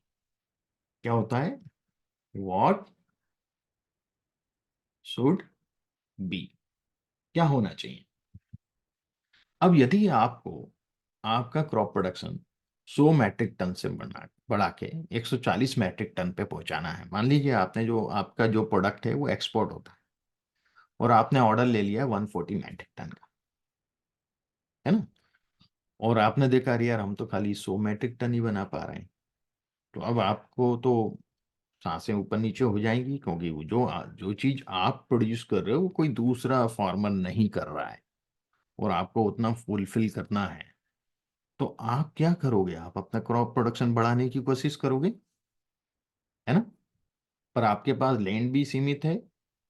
क्या होता है, व्हाट शुड बी, क्या होना चाहिए। अब यदि आपको आपका क्रॉप प्रोडक्शन 100 मेट्रिक टन से बढ़ा के 140 मेट्रिक टन पे पहुंचाना है। मान लीजिए आपने जो आपका जो प्रोडक्ट है वो एक्सपोर्ट होता है, और आपने ऑर्डर ले लिया 140 मेट्रिक टन का, है ना। और आपने देखा, अरे यार हम तो खाली 100 मेट्रिक टन ही बना पा रहे हैं। तो अब आपको तो सांसें ऊपर नीचे हो जाएंगी, क्योंकि वो जो चीज आप प्रोड्यूस कर रहे हो वो कोई दूसरा फार्मर नहीं कर रहा है, और आपको उतना फुलफिल करना है। तो आप क्या करोगे, आप अपना क्रॉप प्रोडक्शन बढ़ाने की कोशिश करोगे, है ना। पर आपके पास लैंड भी सीमित है,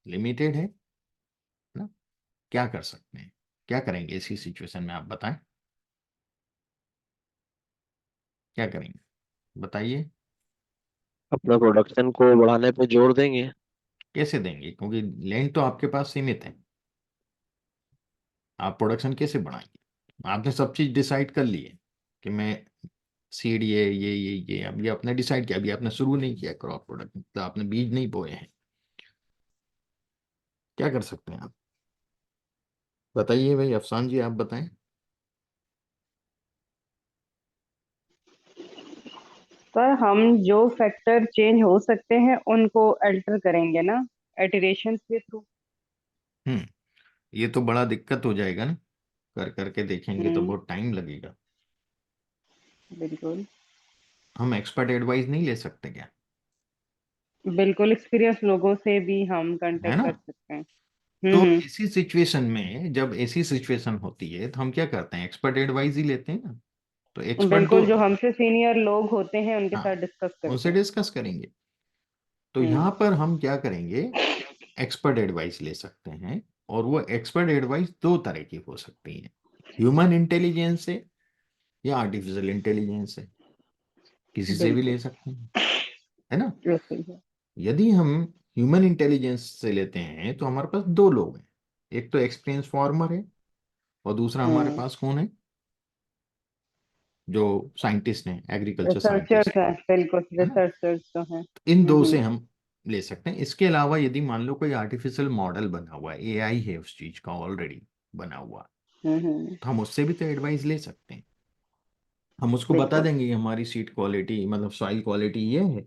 लिमिटेड है ना। क्या कर सकते हैं, क्या करेंगे ऐसी सिचुएशन में, आप बताएं, क्या करेंगे, बताइए। अपना प्रोडक्शन को बढ़ाने पे जोर देंगे। कैसे देंगे, क्योंकि लैंड तो आपके पास सीमित है। आप प्रोडक्शन कैसे बढ़ाएंगे, आपने सब चीज डिसाइड कर ली है कि मैं सीड ये अभी आपने डिसाइड किया, अभी आपने शुरू नहीं किया क्रॉप प्रोडक्ट, तो आपने बीज नहीं बोए हैं। क्या कर सकते हैं आप, बताइए भाई, अफसान जी आप बताएं। सर हम जो फैक्टर चेंज हो सकते हैं उनको अल्टर करेंगे ना, इटरेशन के थ्रू। हम्म, ये तो बड़ा दिक्कत हो जाएगा ना, कर करके देखेंगे तो हम्म। बहुत टाइम लगेगा। बिल्कुल। हम एक्सपर्ट एडवाइस नहीं ले सकते क्या, बिल्कुल एक्सपीरियंस लोगों से भी हम है कांटेक्ट ना। कर सकते हैं। तो हम्म। इसी सिचुएशन में, जब ऐसी सिचुएशन होती है तो हम क्या करते हैं, एक्सपर्ट एडवाइस ही लेते हैं ना। तो एक्सपर्ट तो, बिल्कुल, जो हमसे सीनियर लोग होते हैं उनके हाँ, साथ डिस्कस करते उनसे हैं। डिस्कस करेंगे। तो हम्म। यहाँ पर हम क्या करेंगे, एक्सपर्ट एडवाइस ले सकते हैं। और वो एक्सपर्ट एडवाइस दो तरह की हो सकती है, ह्यूमन इंटेलिजेंस से या आर्टिफिशियल इंटेलिजेंस से, किसी से भी बिल्कुल। ले सकते हैं, है ना। ये सही है। यदि हम ह्यूमन इंटेलिजेंस से लेते हैं तो हमारे पास दो लोग हैं, एक तो एक्सपीरियंस फार्मर है, और दूसरा हमारे हम्म। पास कौन है, जो साइंटिस्ट हैं, एग्रीकल्चर रिसर्चर्स साइंटिस्ट, हैं, बिल्कुल है ना, रिसर्चर्स तो हैं। इन दो से हम्म। हम ले सकते हैं। इसके अलावा यदि मान लो कोई आर्टिफिशियल मॉडल बना हुआ है, एआई है उस चीज का ऑलरेडी बना हुआ, हम्म। तो हम उससे भी तो एडवाइस ले सकते हैं। हम उसको बता बिल्कुल। देंगे कि हमारी सीड क्वालिटी मतलब सॉइल क्वालिटी ये है,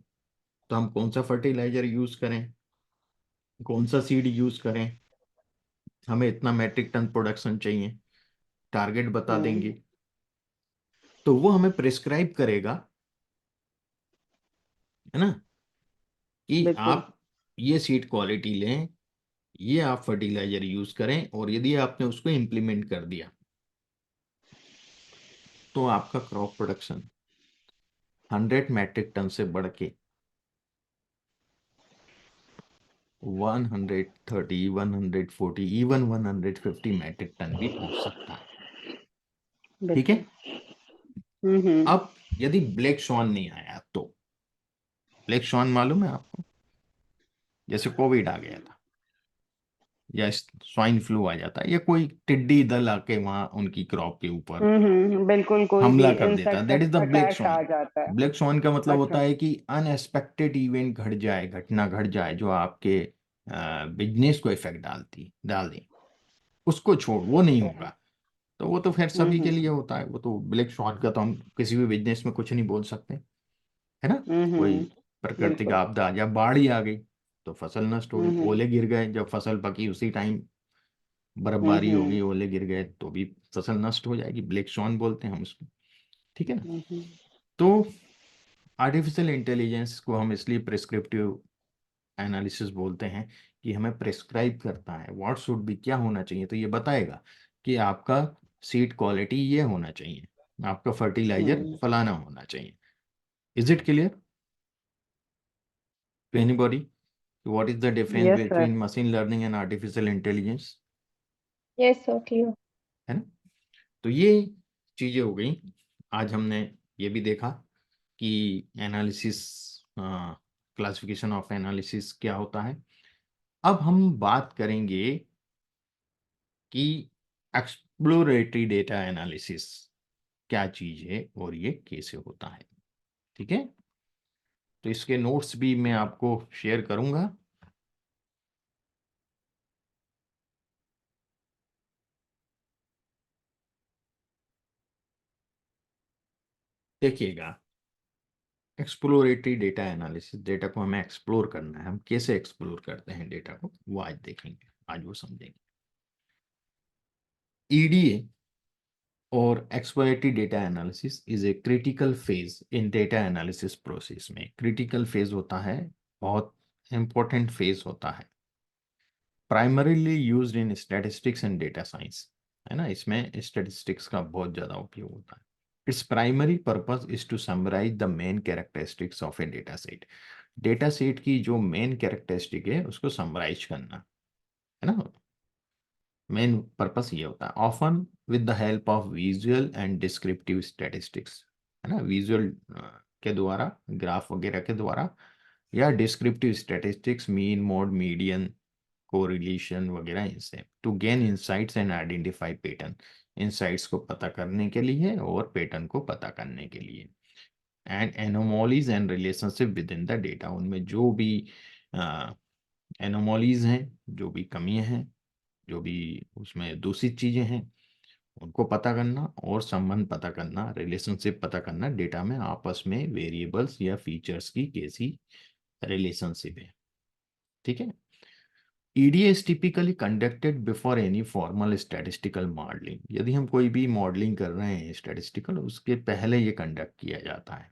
तो हम कौन सा फर्टिलाइजर यूज करें, कौन सा सीड यूज करें, हमें इतना मेट्रिक टन प्रोडक्शन चाहिए, टारगेट बता हम्म। देंगे। तो वो हमें प्रिस्क्राइब करेगा, है ना, कि बिल्कुल। आप ये सीड क्वालिटी लें, ये आप फर्टिलाइजर यूज करें, और यदि आपने उसको इम्प्लीमेंट कर दिया तो आपका क्रॉप प्रोडक्शन 100 मैट्रिक टन से बढ़ के 130, 140, इवन 150 मैट्रिक टन भी पहुंच सकता है। ठीक है। बिल्कुल। हम्म। अब यदि ब्लैक स्वान नहीं आया तो, ब्लैक स्वान मालूम है आपको, जैसे कोविड आ गया था, या स्वाइन फ्लू आ जाता है, या कोई टिड्डी दल आके वहां उनकी क्रॉप के ऊपर बिल्कुल, कोई भी हमला कर देता है, insect that is the black attack a swan. जाता है। ब्लैक स्वान का मतलब होता अच्छा। है कि अनएक्सपेक्टेड इवेंट घट जाए, घटना घट जाए जो आपके बिजनेस को इफेक्ट डाल दे, उसको छोड़, वो नहीं होगा। तो वो तो खैर सभी के लिए हम्म। होता है, वो तो ब्लैक स्वान का तो हम किसी भी बिजनेस में कुछ नहीं बोल सकते, है ना। कोई प्राकृतिक बिल्कुल। आपदा आ जाए, बाढ़ ही आ गई तो फसल नष्ट हो गई, हम्म। ओले गिर गए जब फसल पकी उसी टाइम बर्फबारी हो हम्म। गई, ओले गिर गए तो भी फसल नष्ट हो जाएगी, ब्लैक स्वान बोलते हैं हम उसको। ठीक है ना। हम्म। तो आर्टिफिशियल इंटेलिजेंस को हम इसलिए प्रिस्क्रिप्टिव एनालिसिस बोलते हैं कि हमें प्रिस्क्राइब करता है व्हाट शुड बी, क्या होना चाहिए, तो ये बताएगा कि आपका सीड क्वालिटी ये होना चाहिए, आपका फर्टिलाइजर हम्म। फलाना होना चाहिए। Is it clear to anybody what is the difference yes sir. Between machine learning and artificial intelligence, yes sir, clear. है ना। तो ये चीजें हो गई। आज हमने ये भी देखा कि एनालिसिस, क्लासिफिकेशन ऑफ एनालिसिस क्या होता है। अब हम बात करेंगे कि एक्सप्लोरेटरी डेटा एनालिसिस क्या चीज है और ये कैसे होता है। ठीक है। तो इसके नोट्स भी मैं आपको शेयर करूंगा। देखिएगा, एक्सप्लोरेटरी डेटा एनालिसिस, डेटा को हमें एक्सप्लोर करना है, हम कैसे एक्सप्लोर करते हैं डेटा को वो आज देखेंगे, आज वो समझेंगे। ईडीए और exploratory data analysis is a critical phase in data analysis process में। क्रिटिकल फेज होता है, बहुत इंपॉर्टेंट फेज होता है, primarily used in statistics and data science, है ना, इसमें स्टैटिस्टिक्स का बहुत ज़्यादा उपयोग होता है। It's primary purpose is to summarise the main characteristics of a data set. Data set की जो मेन कैरेक्टरिस्टिक है उसको समराइज करना, है ना, मेन पर्पस ये होता है। Often with the help of visual and descriptive statistics, है ना, विजुअल के द्वारा, ग्राफ वगैरह के द्वारा, या descriptive statistics, mean, mode, median, correlation वगैरह, इनसे to gain insights and identify pattern, insights को पता करने के लिए और पैटर्न को पता करने के लिए, and anomalies and relationship within the data, उनमें जो भी एनोमोलीज हैं, जो भी कमियां हैं, जो भी उसमें दूषित चीजें हैं, उनको पता करना, और संबंध पता करना, रिलेशनशिप पता करना, डेटा में आपस में वेरिएबल्स या फीचर्स की कैसी रिलेशनशिप है। ठीक है। EDA is typically conducted before any formal statistical modeling। यदि हम कोई भी मॉडलिंग कर रहे हैं स्टैटिस्टिकल, उसके पहले ये कंडक्ट किया जाता है,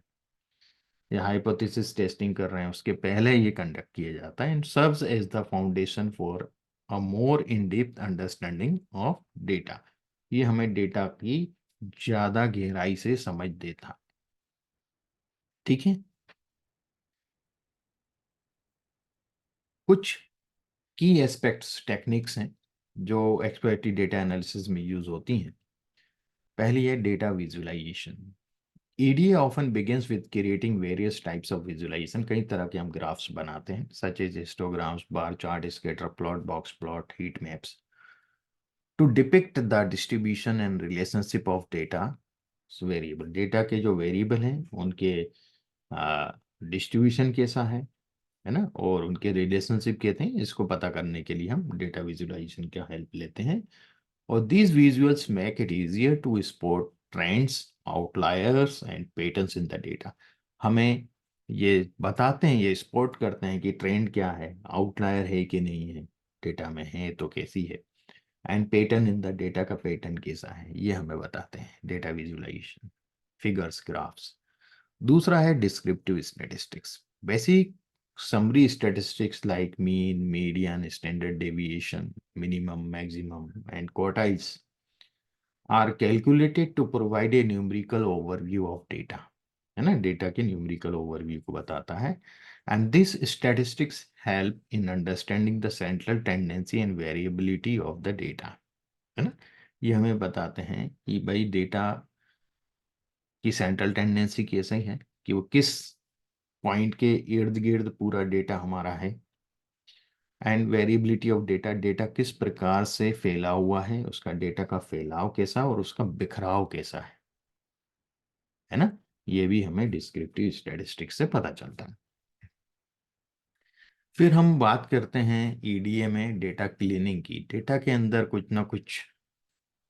या हाइपोथेसिस टेस्टिंग कर रहे हैं उसके पहले ये कंडक्ट किया जाता है, and serves as the foundation for a more in depth understanding of data. ये हमें डेटा की ज्यादा गहराई से समझ देता। ठीक है। कुछ की एस्पेक्ट्स टेक्निक्स हैं जो एक्सप्लोरेटरी डेटा एनालिसिस में यूज होती हैं। पहली है data visualisation. EDA often begins with creating various types of visualization। कई तरह के हम ग्राफ्स बनाते हैं, such as histograms, bar chart, scatter plot, box plot, heat maps, to depict the distribution and relationship of data variable, data के जो variable हैं उनके डिस्ट्रीब्यूशन कैसा है ना, और उनके रिलेशनशिप कहते हैं, इसको पता करने के लिए हम डेटा विजुअलाइजेशन का हेल्प लेते हैं। और these visuals make it easier to spot trends, outliers and patterns in the data। हमें ये बताते हैं, ये स्पॉट करते हैं कि ट्रेंड क्या है, आउटलायर है कि नहीं है, डेटा में है तो कैसी है, and pattern in the data का पैटर्न कैसा है, ये हमें बताते हैं डेटा विजुअलाइजेशन, फिगर्स, ग्राफ्स। दूसरा है descriptive statistics. Basic summary statistics like mean, median, standard deviation, minimum, maximum, and quartiles are calculated to provide a numerical overview of data, है ना, डेटा के न्यूमेरिकल ओवरव्यू को बताता है। And this statistics help in understanding the central tendency and variability of the data, है ना। ये हमें बताते हैं कि भाई डेटा की सेंट्रल टेंडेंसी कैसे है, कि वो किस पॉइंट के इर्द गिर्द पूरा डेटा हमारा है, and variability of data, data किस प्रकार से फैला हुआ है, उसका डेटा का फैलाव कैसा और उसका बिखराव कैसा है ना। ये भी हमें डिस्क्रिप्टिव स्टैटिस्टिक्स से पता चलता है। फिर हम बात करते हैं ईडीए में डेटा क्लीनिंग की। डेटा के अंदर कुछ ना कुछ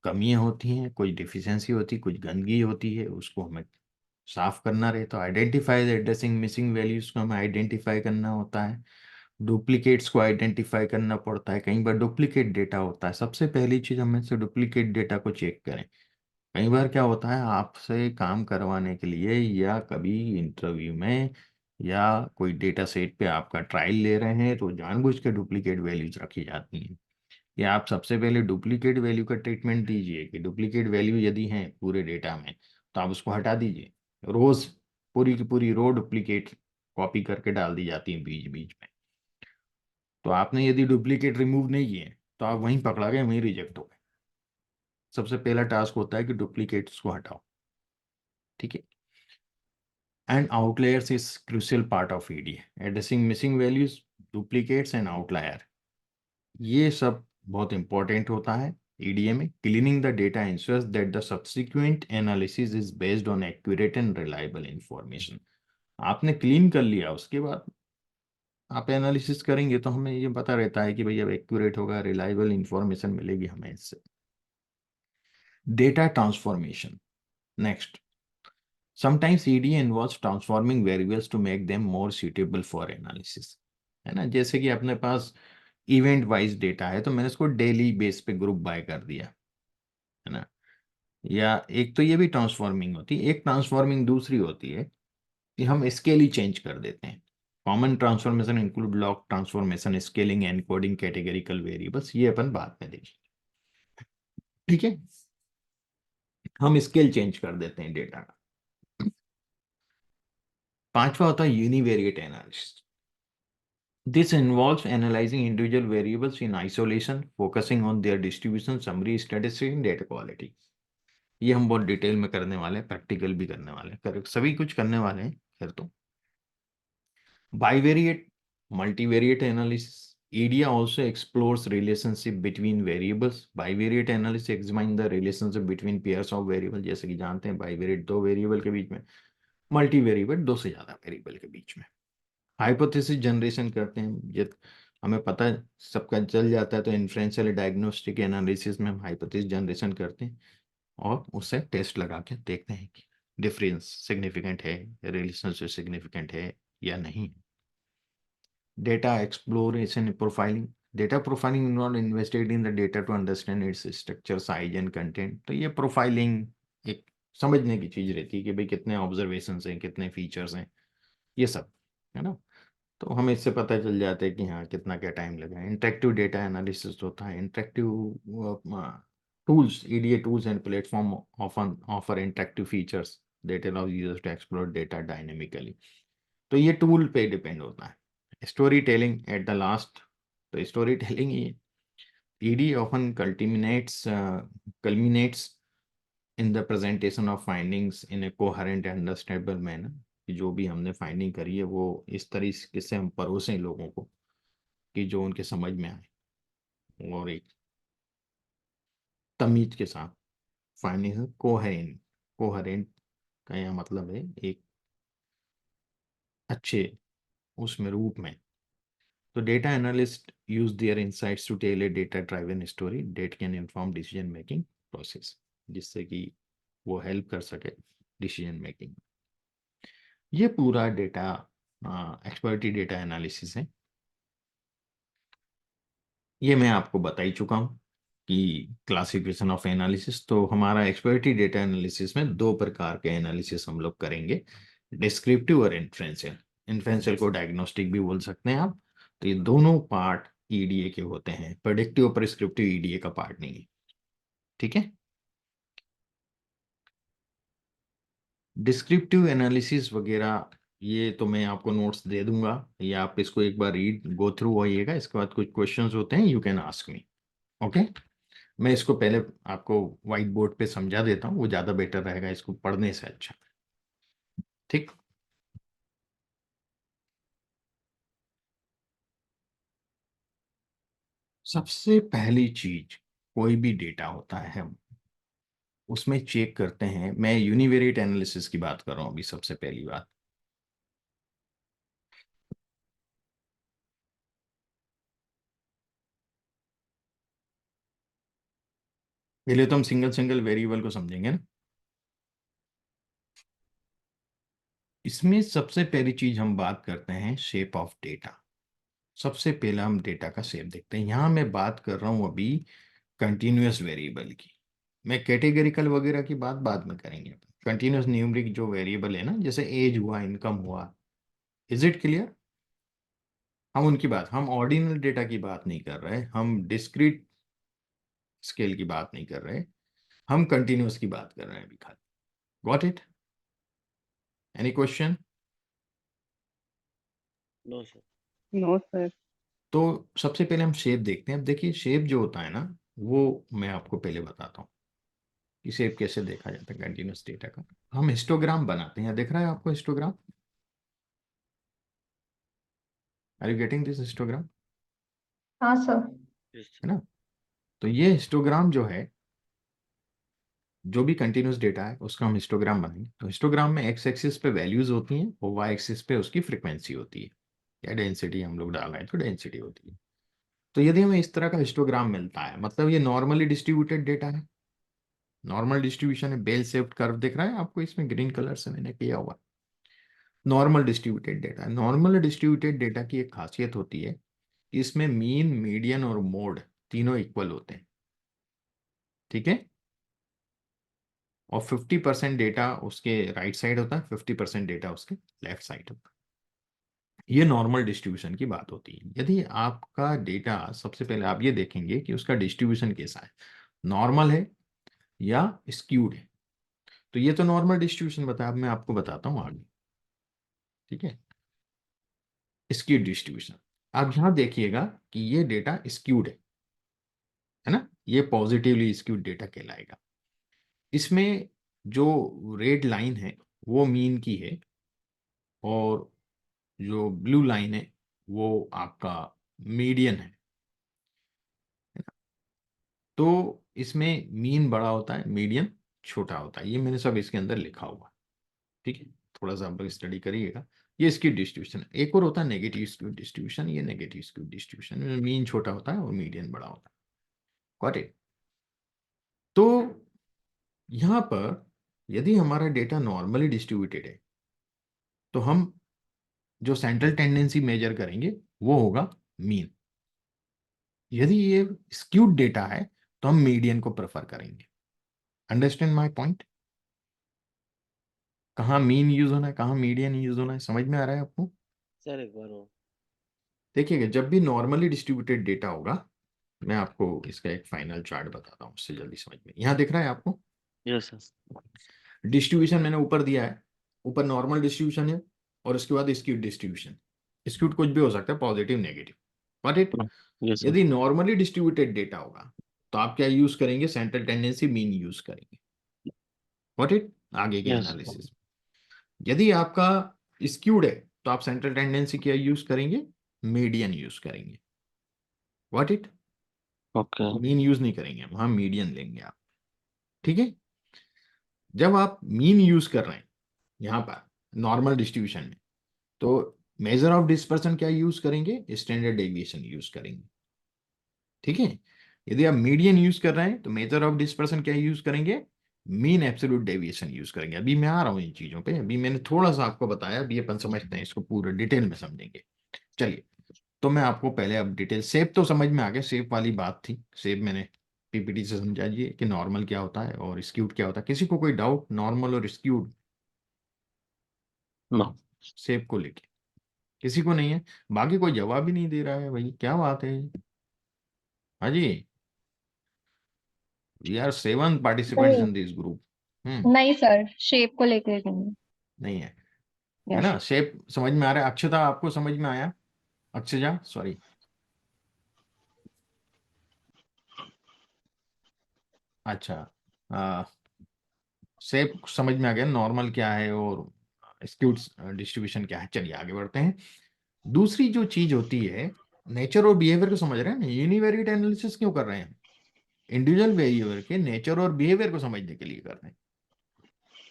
कमियां होती हैं, कुछ डिफिशियंसी होती है, कुछ गंदगी होती है, उसको हमें साफ करना रहे तो आइडेंटिफाई एड्रेसिंग मिसिंग वैल्यूज को हमें आइडेंटिफाई करना होता है, डुप्लीकेट्स को आइडेंटिफाई करना पड़ता है। कई बार डुप्लीकेट डेटा होता है, सबसे पहली चीज हमें से डुप्लीकेट डेटा को चेक करें। कई बार क्या होता है, आपसे काम करवाने के लिए या कभी इंटरव्यू में या कोई डेटा सेट पे आपका ट्रायल ले रहे हैं तो जानबूझ के डुप्लीकेट वैल्यूज रखी जाती हैं। या आप सबसे पहले डुप्लीकेट वैल्यू का ट्रीटमेंट दीजिए कि डुप्लीकेट वैल्यू यदि है पूरे डेटा में तो आप उसको हटा दीजिए। रोज पूरी की पूरी रो डुप्लीकेट कॉपी करके डाल दी जाती है बीच बीच में, तो आपने यदि डुप्लीकेट रिमूव नहीं किए तो आप वहीं पकड़ा गए, वहीं रिजेक्ट हो गए। सबसे पहला टास्क होता है कि डुप्लीकेट्स को हटाओ, ठीक है। And outliers is crucial part of EDA, addressing missing values, duplicates and outlier, ये सब बहुत इंपॉर्टेंट होता है ईडीए में। Cleaning the data ensures that the subsequent analysis is based on accurate and reliable information. आपने क्लीन कर लिया, उसके बाद आप एनालिसिस करेंगे तो हमें ये पता रहता है कि भाई अब एक्यूरेट होगा, रिलायबल इंफॉर्मेशन मिलेगी हमें इससे। Data transformation next. Sometimes EDA involves transforming variables to make them more suitable for analysis, है ना। जैसे कि अपने पास इवेंट वाइज डेटा है तो मैंने इसको डेली बेस पे ग्रुप बाय कर दिया, है ना। या एक तो ये भी ट्रांसफॉर्मिंग होती है, एक ट्रांसफॉर्मिंग दूसरी होती है कि हम स्केल ही चेंज कर देते हैं। Common transformation include block transformation, scaling, encoding, categorical variables, ये अपन बाद में देखेंगे, ठीक है। हम स्केल चेंज कर देते हैं डेटा का। पांचवा होता है univariate analysis. This involves analyzing individual variables in isolation, focusing on their distribution, summary, statistics, and data quality। ये हम बहुत डिटेल में करने वाले हैं, प्रैक्टिकल भी करने वाले हैं, सभी कुछ करने वाले हैं। फिर तो bivariate multivariate analysis. EDA also explores relationship between variables. Bivariate analysis examines the relationship between pairs of variable। जैसे कि जानते हैं बाइवेरिएट दो वेरिएबल के बीच में, मल्टीवेरिएट दो से ज्यादा वेरिएबल के बीच में। हाइपोथेसिस जनरेशन करते हैं, ये हमें पता है, सबका चल जाता है, तो इन्फ्रेंशियल डायग्नोस्टिक एनालिसिस में हम हाइपोथेसिस जनरेशन करते हैं और उससे टेस्ट लगा के देखते हैं कि डिफरेंस सिग्निफिकेंट है, रिलेशनशिप सिग्निफिकेंट है या नहीं। Data exploration profiling. Data profiling involve investigating in the data to understand its structure, size and content. तो ये प्रोफाइलिंग एक समझने की चीज रहती है कि भाई कितने ऑब्जर्वेशन हैं, कितने फीचर्स हैं, ये सब, है ना। तो हमें इससे पता चल जाता है कि हाँ कितना क्या टाइम लगा है। इंटरेक्टिव डेटा एनालिसिस होता है। Interactive tools, EDA tools and platform often offer interactive features that allow users to explore data dynamically. तो ये टूल पे डिपेंड होता है। Story telling at the last. तो स्टोरी टेलिंग ये ED often culminates in the presentation of findings in a coherent and understandable manner। कि जो भी हमने फाइंडिंग करी है वो इस तरीके से हम परोसें लोगों को कि जो उनके समझ में आए, और एक तमीज के साथ फाइंडिंग कोहेरेंट। कोहेरेंट का यह मतलब है एक अच्छे उसमें रूप में। तो data analyst use their insights to tell a data driven story that can inform decision making process, जिससे कि वो हेल्प कर सके डिसीजन मेकिंग। ये पूरा डेटा एक्सपर्टी डेटा एनालिसिस है। ये मैं आपको बता ही चुका हूँ कि क्लासिफिकेशन ऑफ एनालिसिस। तो हमारा एक्सपर्टी डेटा एनालिसिस में दो प्रकार के एनालिसिस हम लोग करेंगे, डिस्क्रिप्टिव और इन्फ्रेंशियल। इन्फ्रेंशियल को डायग्नोस्टिक भी बोल सकते हैं आप। तो ये दोनों पार्ट ईडीए के होते हैं, प्रेडिक्टिव और प्रिस्क्रिप्टिव ईडीए का पार्ट नहीं है। ठीक है। डिस्क्रिप्टिव एनालिसिस वगैरह ये तो मैं आपको नोट्स दे दूंगा, ये आप इसको एक बार रीड गो थ्रू होइएगा। इसके बाद कुछ क्वेश्चंस होते हैं, you can ask me. Okay. मैं इसको पहले आपको व्हाइट बोर्ड पे समझा देता हूँ, वो ज़्यादा बेटर रहेगा इसको पढ़ने से अच्छा। ठीक। सबसे पहली चीज, कोई भी डेटा होता है हम उसमें चेक करते हैं। मैं यूनिवेरिएट एनालिसिस की बात कर रहा हूँ अभी। सबसे पहली बात, पहले तो हम सिंगल सिंगल वेरिएबल को समझेंगे ना। इसमें सबसे पहली चीज हम बात करते हैं शेप ऑफ डेटा। सबसे पहला हम डेटा का शेप देखते हैं। यहां मैं बात कर रहा हूं अभी कंटिन्यूअस वेरिएबल की। मैं कैटेगरिकल वगैरह की बात बाद में करेंगे। कंटिन्यूअस न्यूमरिक जो वेरिएबल है ना, जैसे एज हुआ, इनकम हुआ, इज इट क्लियर? हम उनकी बात, हम ऑर्डिनल डेटा की बात नहीं कर रहे, हम डिस्क्रीट स्केल की बात नहीं कर रहे, हम कंटिन्यूअस की बात कर रहे हैं अभी खाली। Got it? Any question? No sir. No sir. तो सबसे पहले हम शेप देखते हैं। अब देखिए, शेप जो होता है ना, वो मैं आपको पहले बताता हूँ कि शेप कैसे देखा जाता है कंटिन्यूअस डेटा का। हम हिस्टोग्राम बनाते हैं। दिख रहा है आपको histogram? Are you getting this histogram? हाँ सर। है ना? तो ये हिस्टोग्राम जो है, जो भी कंटिन्यूअस डेटा है उसका हम हिस्टोग्राम बनाएंगे। तो हिस्टोग्राम में एक्स एक्सिस पे वैल्यूज होती हैं और वाई एक्सिस पे उसकी फ्रीक्वेंसी होती है, या डेंसिटी हम लोग डाल रहे हैं तो डेंसिटी होती है। तो यदि हमें इस तरह का हिस्टोग्राम मिलता है, मतलब ये नॉर्मली डिस्ट्रीब्यूटेड डेटा है, नॉर्मल डिस्ट्रीब्यूशन है। बेल शेप्ड कर्व दिख रहा है आपको इसमें, ग्रीन कलर से मैंने किया हुआ। Normal distributed data. Normal distributed data की एक खासियत होती है कि इसमें मीन, मीडियन और मोड तीनों इक्वल होते हैं। ठीक है। और 50% डेटा उसके राइट साइड होता है, 50% डेटा उसके लेफ्ट साइड होता है। ये नॉर्मल डिस्ट्रीब्यूशन की बात होती है। यदि आपका डेटा, सबसे पहले आप ये देखेंगे कि उसका डिस्ट्रीब्यूशन कैसा है, नॉर्मल है या स्क्यूड है। तो ये तो नॉर्मल डिस्ट्रीब्यूशन बताया, अब मैं आपको बताता हूँ आगे। ठीक है। Skewed distribution. आप यहां देखिएगा कि ये डेटा स्क्यूड है ना, ये पॉजिटिवली स्क्यूड डेटा कहलाएगा। इसमें जो रेड लाइन है वो मीन की है, और जो ब्लू लाइन है वो आपका मीडियन है ना? तो इसमें मीन बड़ा होता है, मीडियन छोटा होता है। ये मैंने सब इसके अंदर लिखा हुआ है। ठीक है। थोड़ा सा आप लोग स्टडी करिएगा। ये स्क्यू डिस्ट्रीब्यूशन। एक और होता है नेगेटिव स्क्यू डिस्ट्रीब्यूशन। ये नेगेटिव स्क्यू डिस्ट्रीब्यूशन में मीन छोटा होता है और मीडियन बड़ा होता है। Got it? तो यहां पर यदि हमारा डेटा नॉर्मली डिस्ट्रीब्यूटेड है, तो हम जो सेंट्रल टेंडेंसी मेजर करेंगे वो होगा मीन। यदि ये स्क्यूड डेटा है तो हम मीडियन को प्रेफर करेंगे। Understand my point? कहाँ मीन यूज होना है, कहाँ मीडियन यूज होना है, समझ में आ रहा है आपको? सर एक बार और। देखिएगा, जब भी नॉर्मली डिस्ट्रीब्यूटेड डेटा होगा, मैं आपको इसका एक फाइनल चार्ट बताता हूँ, उससे जल्दी समझ में। यहाँ दिख रहा है आपको यस सर। डिस्ट्रीब्यूशन मैंने ऊपर दिया है। ऊपर नॉर्मल डिस्ट्रीब्यूशन है और उसके बाद स्क्यूड डिस्ट्रीब्यूशन। स्क्यूड कुछ भी हो सकता है, positive, negative. Got it? Yes sir. यदि नॉर्मली डिस्ट्रीब्यूटेड डेटा होगा तो आप क्या यूज करेंगे? सेंट्रल टेंडेंसी मीन यूज करेंगे। Got it? आगे के यस। एनालिसिस। यदि आपका स्क्यूड है तो आप सेंट्रल टेंडेंसी क्या यूज करेंगे? मीडियन यूज करेंगे। Got it? Okay. Mean use नहीं करेंगे हम, मीडियन लेंगे आप। ठीक है। जब आप मीन यूज कर रहे हैं यहाँ पर नॉर्मल डिस्ट्रीब्यूशन में, तो मेजर ऑफ डिस्पर्सन क्या यूज करेंगे? स्टैंडर्ड डेविएशन यूज करेंगे। ठीक है। यदि आप मीडियन यूज कर रहे हैं तो मेजर ऑफ डिस्पर्सन क्या यूज करेंगे? मीन एब्सोल्यूट डेविएशन यूज करेंगे। अभी मैं आ रहा हूं इन चीजों पे, अभी मैंने थोड़ा सा आपको बताया, अभी अपन समझते हैं इसको, पूरे डिटेल में समझेंगे। चलिए, तो मैं आपको पहले अब डिटेल, शेप तो समझ में आ गया, शेप वाली बात थी, शेप मैंने पीपीटी से समझा दिए कि नॉर्मल क्या होता है और स्क्यूड क्या होता है। किसी को कोई डाउट नॉर्मल और स्क्यूड नो। शेप को लेके? किसी को नहीं है? बाकी कोई जवाब ही नहीं दे रहा है भाई, क्या बात है? हाँ जी, we are 7 participants sir in this group. नहीं सर, शेप को लेकर नहीं। नहीं है? है यस। ना? शेप समझ में आ रहा है? अक्षता, आपको समझ में आया? अक्षजा, सॉरी। अच्छा, शेप समझ में आ गया, नॉर्मल क्या है और स्क्यूड डिस्ट्रीब्यूशन क्या है। चलिए आगे बढ़ते हैं। दूसरी जो चीज होती है, नेचर और बिहेवियर को समझ रहे हैं ना, यूनिवेरिएट एनालिसिस क्यों कर रहे हैं? इंडिविजुअल बिहेवियर के नेचर और बिहेवियर को समझने के लिए कर रहे हैं।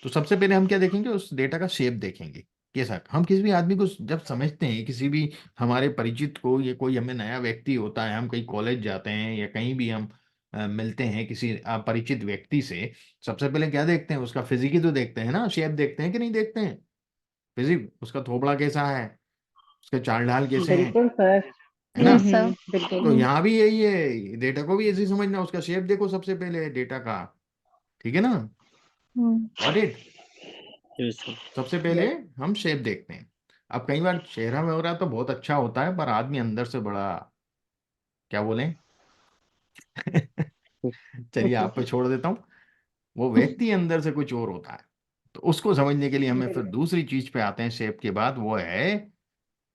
तो सबसे पहले हम क्या देखेंगे? उस डेटा का शेप देखेंगे। कैसा? हम किसी भी आदमी को जब समझते हैं, किसी भी हमारे परिचित को, ये कोई हमें नया व्यक्ति होता है, हम कहीं कॉलेज जाते हैं या कहीं भी हम मिलते हैं किसी अपरिचित व्यक्ति से, सबसे पहले क्या देखते हैं? उसका फिजिक ही तो देखते हैं ना, शेप देखते हैं कि नहीं देखते हैं? फिजिक, उसका थोबड़ा कैसा है, उसके चाल ढाल कैसे हैं, बिल्कुल सर। है ना? Yes sir. बिल्कुल। तो यहाँ भी यही है, डेटा को भी ऐसे ही समझना, उसका शेप देखो सबसे पहले डेटा का। ठीक है ना? Hmm. Got it? Yes sir. सबसे पहले यस। हम शेप देखते हैं। अब कई बार चेहरा वगैरह तो बहुत अच्छा होता है, पर आदमी अंदर से बड़ा, क्या बोलें चलिए आप पे छोड़ देता हूँ। वो व्यक्ति अंदर से कुछ और होता है। तो उसको समझने के लिए हमें फिर दूसरी चीज पे आते हैं शेप के बाद, वो है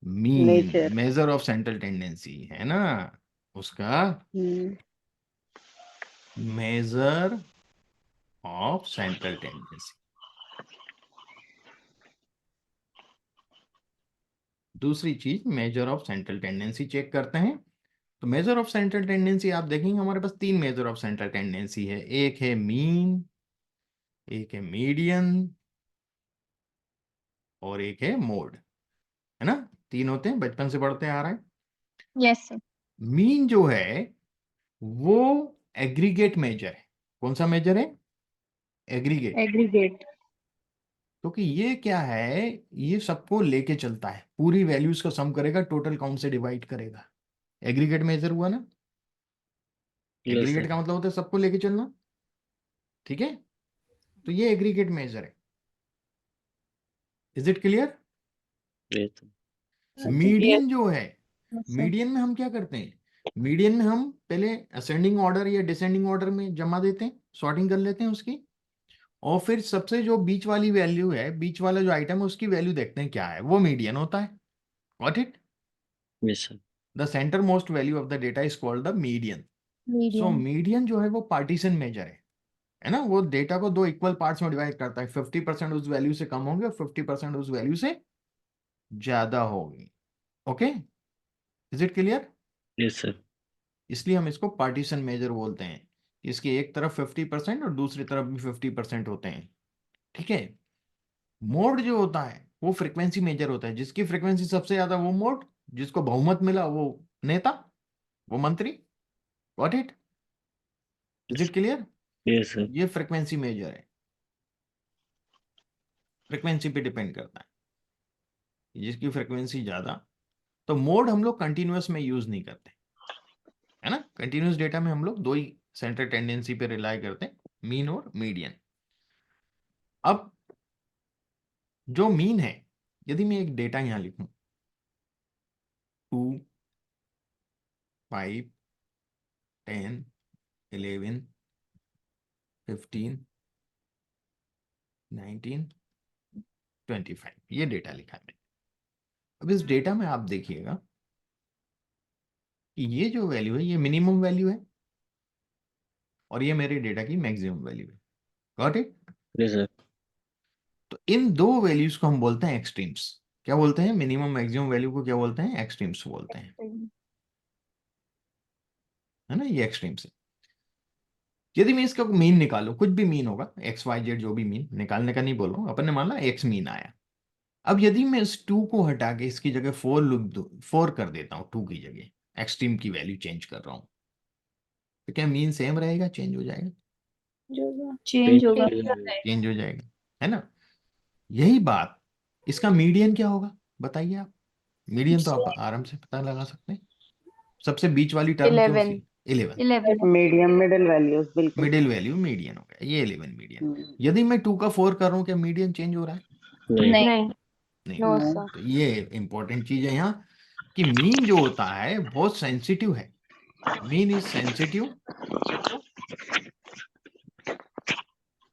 mean, nature. Measure of central tendency, है ना? उसका मेजर ऑफ सेंट्रल टेंडेंसी। दूसरी चीज, measure of central tendency check करते हैं। तो मेजर ऑफ सेंट्रल टेंडेंसी आप देखेंगे, हमारे पास 3 मेजर ऑफ सेंट्रल टेंडेंसी है। एक है मीन, एक है मीडियन और एक है मोड। है ना? 3 होते हैं, बचपन से पढ़ते आ रहे हैं। Yes sir. मीन जो है वो एग्रीगेट मेजर है। कौन सा मेजर है? एग्रीगेट। एग्रीगेट। क्योंकि ये क्या है, ये सबको लेके चलता है, पूरी वैल्यूज का सम करेगा, टोटल काउंट से डिवाइड करेगा। एग्रीगेट मेजर हुआ ना? Yes aggregate sir. का मतलब होता है सबको लेके चलना। ठीक है? तो ये एग्रीगेट मेजर है। Is it clear? यस हाँ जी। यस। मीडियन जो है, यस सर। मीडियन में हम क्या करते हैं? मीडियन में हम पहले असेंडिंग ऑर्डर या डिसेंडिंग ऑर्डर में जमा देते हैं, सॉर्टिंग कर लेते हैं उसकी, और फिर सबसे जो बीच वाली वैल्यू है, बीच वाला जो आइटम है, उसकी वैल्यू देखते हैं क्या है, वो मीडियन होता है। Got it? Yes sir. The centre most value of the data is called the median. So medium. Median जो है वो पार्टीशन मेजर है ना? वो डेटा को 2 इक्वल पार्ट्स में डिवाइड करता है, 50% उस वैल्यू से कम होंगे और 50% उस वैल्यू से ज्यादा होगी। Okay, is it clear? Yes sir. इसलिए हम इसको पार्टीशन मेजर बोलते हैं कि इसकी एक तरफ 50% और दूसरी तरफ भी 50% होते हैं। ठीक है? मोड जो होता है वो फ्रीक्वेंसी मेजर होता है, जिसकी फ्रीक्वेंसी सबसे ज्यादा वो मोड, जिसको बहुमत मिला वो नेता, वो मंत्री। Got it? Is it clear? Yes sir. ये फ्रीक्वेंसी मेजर है, फ्रीक्वेंसी पे डिपेंड करता है, जिसकी फ्रीक्वेंसी ज्यादा। तो मोड हम लोग कंटिन्यूअस में यूज नहीं करते, है ना? कंटिन्यूअस डेटा में हम लोग 2 ही सेंट्रल टेंडेंसी पे रिलाई करते हैं, मीन और मीडियन। अब जो मीन है, यदि मैं एक डेटा यहां लिखूं, 2, 5, 10, 11, 15, 19, 25, ये डेटा लिखा है मैंने। अब इस डेटा में आप देखिएगा कि ये जो वैल्यू है ये मिनिमम वैल्यू है और ये मेरे डेटा की मैक्सिमम वैल्यू है। Got it? Yes sir. तो इन दो वैल्यूज को हम बोलते हैं एक्सट्रीम्स। क्या बोलते हैं? मिनिमम मैक्सिमम वैल्यू को क्या बोलते हैं? एक्सट्रीम्स बोलते हैं। है ना? ये एक्सट्रीम्स है। यदि मैं इसका मीन निकालूं, कुछ भी मीन होगा, एक्स वाई जेड जो भी मीन, निकालने का नहीं बोल रहा हूं, अपन ने मान ला एक्स मीन आया। अब यदि मैं इस 2 को हटा के इसकी जगह 4 लिख दूं, 4 कर देता हूं 2 की जगह, एक्सट्रीम की वैल्यू चेंज कर रहा हूं, तो क्या मीन सेम रहेगा, चेंज हो जाएगा? चेंज होगा। चेंज हो जाएगा, है ना? यही बात, इसका मीडियन क्या होगा बताइए आप? मीडियन तो आप आराम से पता लगा सकते हैं। सबसे बीच वाली टर्म कौन 11 सी? 11। 11 मीडियम मिडिल वैल्यूज बिल्कुल। मिडिल वैल्यू मीडियन हो गया, ये 11 मीडियन। हम्म, यदि मैं 2 का 4 कर रहा हूं, क्या मीडियन चेंज हो रहा है? नहीं। नहीं। नहीं नो हो रहा है। सर। तो ये इंपॉर्टेंट चीज है यहाँ, कि मीन जो होता है बहुत सेंसिटिव है। Mean is sensitive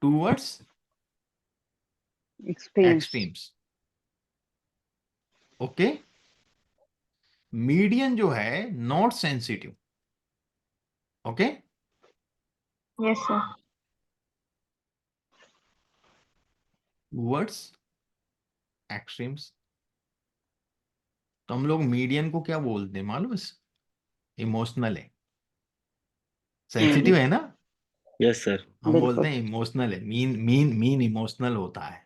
towards extremes. Extremes. Okay, median जो है not sensitive. Okay, yes sir. Towards extremes. तो हम लोग मीडियन को क्या बोलते हैं मालूम है? इमोशनल है। सेंसिटिव है ना, यस सर। हम बोलते बिल्कुल। हैं इमोशनल है। मीन इमोशनल होता है,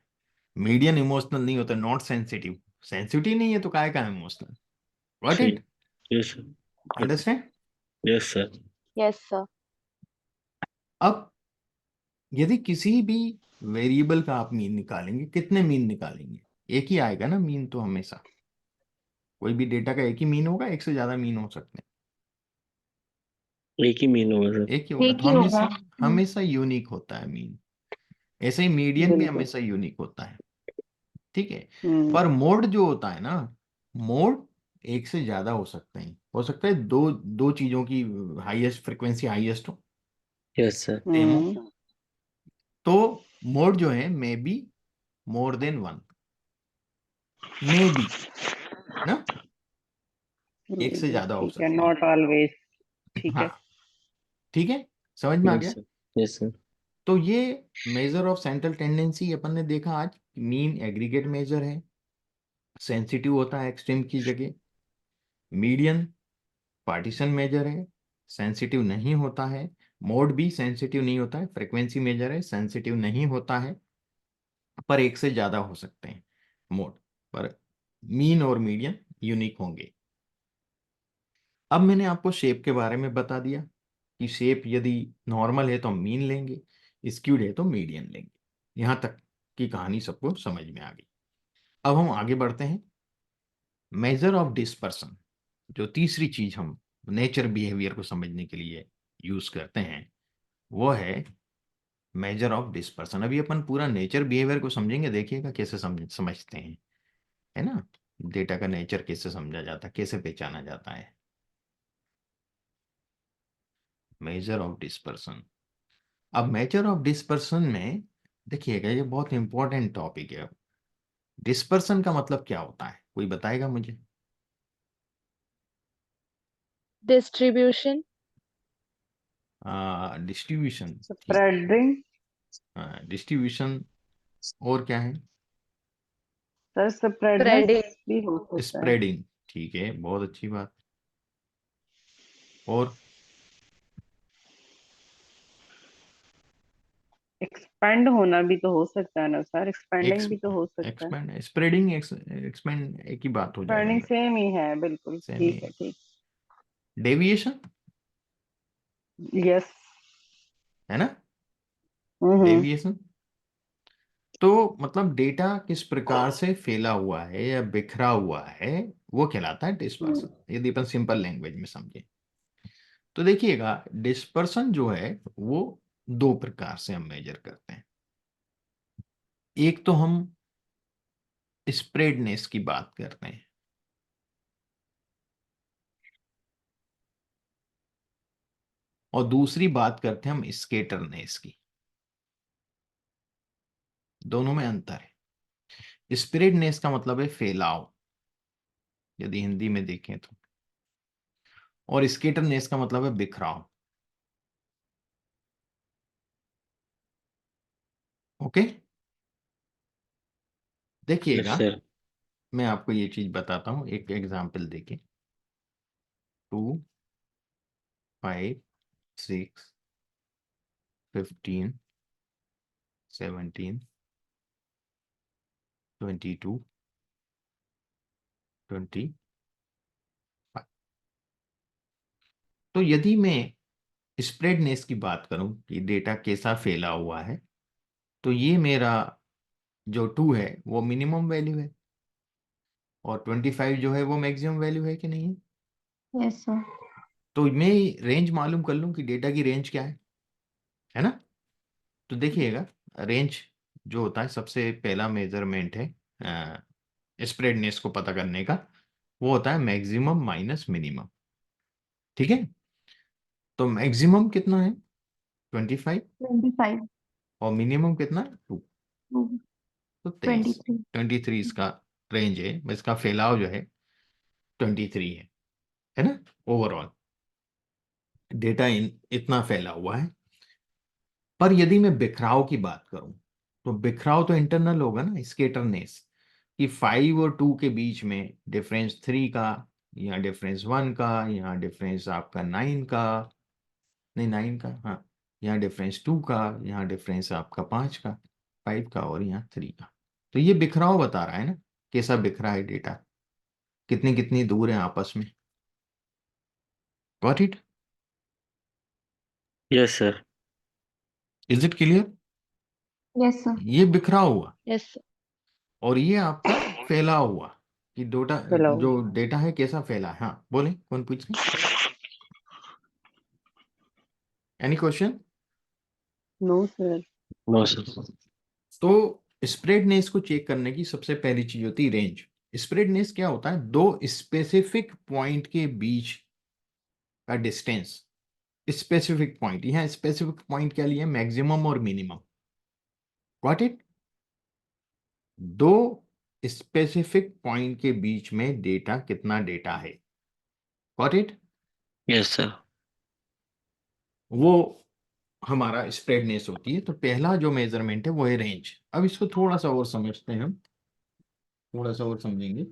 मीडियन इमोशनल नहीं होता, नॉट सेंसिटिव। सेंसिटिव नहीं है तो काय का इमोशनल? Got it? ठीक। Yes sir. Understand? Yes sir. Yes sir. अब यदि किसी भी वेरिएबल का आप मीन निकालेंगे, कितने मीन निकालेंगे? एक ही आएगा ना मीन, तो हमेशा कोई भी डेटा का एक ही मीन होगा, एक से ज्यादा मीन हो सकते एक ही मीन होगा हैं, सर। एक ही होगा। एक तो ही होगा। हमेशा हमेशा यूनिक होता है मीन। ऐसे ही मीडियन भी बिल्कुल। हमेशा यूनिक होता है, ठीक है? हम्म। पर मोड जो होता है ना, मोड एक से ज्यादा हो सकते हैं, हो सकता है दो दो चीजों की हाईएस्ट फ्रीक्वेंसी हाईएस्ट हो, यस सर। सेम हो। हम्म। तो मोड जो है may be more than one, may be ना, एक से ज्यादा हो ठीक है, सकते नॉट ऑलवेज। हैं। ठीक हाँ, है। ठीक है, समझ में आ यस गया? सर। Yes sir. तो ये मेजर ऑफ सेंट्रल टेंडेंसी अपन ने देखा आज। मीन एग्रीगेट मेजर है, सेंसिटिव होता है एक्सट्रीम की जगह। मीडियन पार्टीशन मेजर है, सेंसिटिव नहीं होता है। मोड भी सेंसिटिव नहीं होता है, फ्रीक्वेंसी मेजर है, सेंसिटिव नहीं होता है, पर एक से ज्यादा हो सकते हैं मोड। पर मीन और मीडियन यूनिक होंगे। अब मैंने आपको शेप के बारे में बता दिया कि शेप यदि नॉर्मल है तो हम मीन लेंगे, स्क्यूड है तो मीडियन लेंगे। यहां तक की कहानी सबको समझ में आ गई। अब हम आगे बढ़ते हैं। मेजर ऑफ डिस्पर्सन, जो तीसरी चीज हम नेचर बिहेवियर को समझने के लिए यूज करते हैं, वो है मेजर ऑफ डिस्पर्सन। अभी अपन पूरा नेचर बिहेवियर को समझेंगे, देखिएगा कैसे समझते हैं, है ना? डेटा का नेचर कैसे समझा जाता है, कैसे पहचाना जाता है। Measure of dispersion. अब मेजर ऑफ डिस्पर्सन में देखिएगा, ये बहुत इंपॉर्टेंट टॉपिक है। डिस्पर्सन का मतलब क्या होता है, कोई बताएगा मुझे? डिस्ट्रीब्यूशन। डिस्ट्रीब्यूशन, ठीक। स्प्रेडिंग। डिस्ट्रीब्यूशन, और क्या है? Sir spreadness spreading. भी हो सकता है। स्प्रेडिंग, ठीक है, बहुत अच्छी बात। और एक्सपेंड होना भी तो हो सकता है ना सर, एक्सपेंडिंग भी तो हो सकता है। एक्सपेंड, स्प्रेडिंग, एक्सपेंड एक ही बात हो एक्सपेंडिंग जाएगा। सेम ही है, बिल्कुल सेम ठीक ही। है, ठीक। Deviation, yes. है ना? हम्म। डेविएशन तो मतलब डेटा किस प्रकार से फैला हुआ है या बिखरा हुआ है, वो कहलाता है डिस्पर्सन, यदि अपन सिंपल लैंग्वेज में समझे। तो देखिएगा, डिस्पर्सन जो है वो दो प्रकार से हम मेजर करते हैं। एक तो हम स्प्रेडनेस की बात करते हैं, और दूसरी बात करते हैं हम स्केटरनेस की। दोनों में अंतर है। स्प्रेडनेस का मतलब है फैलाव, यदि हिंदी में देखें तो, और स्केटरनेस का मतलब है बिखराव। ओके, यस देखिएगा, सर। मैं आपको ये चीज बताता हूं एक एग्जांपल देके। 2, 5, 6, 15, 17, 22, 25। तो यदि मैं स्प्रेडनेस की बात करूं कि डेटा कैसा फैला हुआ है, तो ये मेरा जो 2 है वो मिनिमम वैल्यू है और 25 जो है वो मैक्सिमम वैल्यू है कि नहीं है? Yes sir. तो मैं रेंज मालूम कर लूं कि डेटा की रेंज क्या है ना? तो देखिएगा, रेंज जो होता है सबसे पहला मेजरमेंट है स्प्रेडनेस को पता करने का, वो होता है मैक्सिमम माइनस मिनिमम। ठीक है, तो मैक्सिमम कितना है 25 25, और मिनिमम कितना है 2, तो 23। 23। 23 इसका रेंज है, इसका फैलाव जो है 23 है ना? ओवरऑल डेटा इतना फैला हुआ है। पर यदि मैं बिखराव की बात करूं, तो बिखराव तो इंटरनल होगा ना, स्केटरनेस, कि 5 और 2 के बीच में डिफरेंस 3 का, या डिफरेंस 1 का, यहाँ डिफरेंस आपका 9 का, नहीं 9 का, हाँ, यहाँ डिफरेंस 2 का, यहाँ डिफरेंस आपका 5 का, 5 का और यहाँ 3 का। तो ये बिखराव बता रहा है ना, कैसा बिखरा है डेटा, कितनी कितनी दूर है आपस में। Got it? Yes sir. Is it clear? Yes sir. ये बिखरा हुआ यस सर। और ये आपका फैला हुआ, कि डेटा, चलो। जो डेटा है कैसा फैला है। हाँ बोले, कौन पूछ रहे? Any question? No sir. No sir. तो स्प्रेडनेस को चेक करने की सबसे पहली चीज होती है रेंज। स्प्रेडनेस क्या होता है? दो स्पेसिफिक पॉइंट के बीच का डिस्टेंस। स्पेसिफिक पॉइंट, यहाँ स्पेसिफिक पॉइंट क्या लिए? मैक्सिमम और मिनिमम। Got it? दो स्पेसिफिक पॉइंट के बीच में डेटा, कितना डेटा है। Got it? Yes sir. वो हमारा स्प्रेडनेस होती है। तो पहला जो मेजरमेंट है वो है रेंज। अब इसको थोड़ा सा और समझते हैं हम, थोड़ा सा और समझेंगे।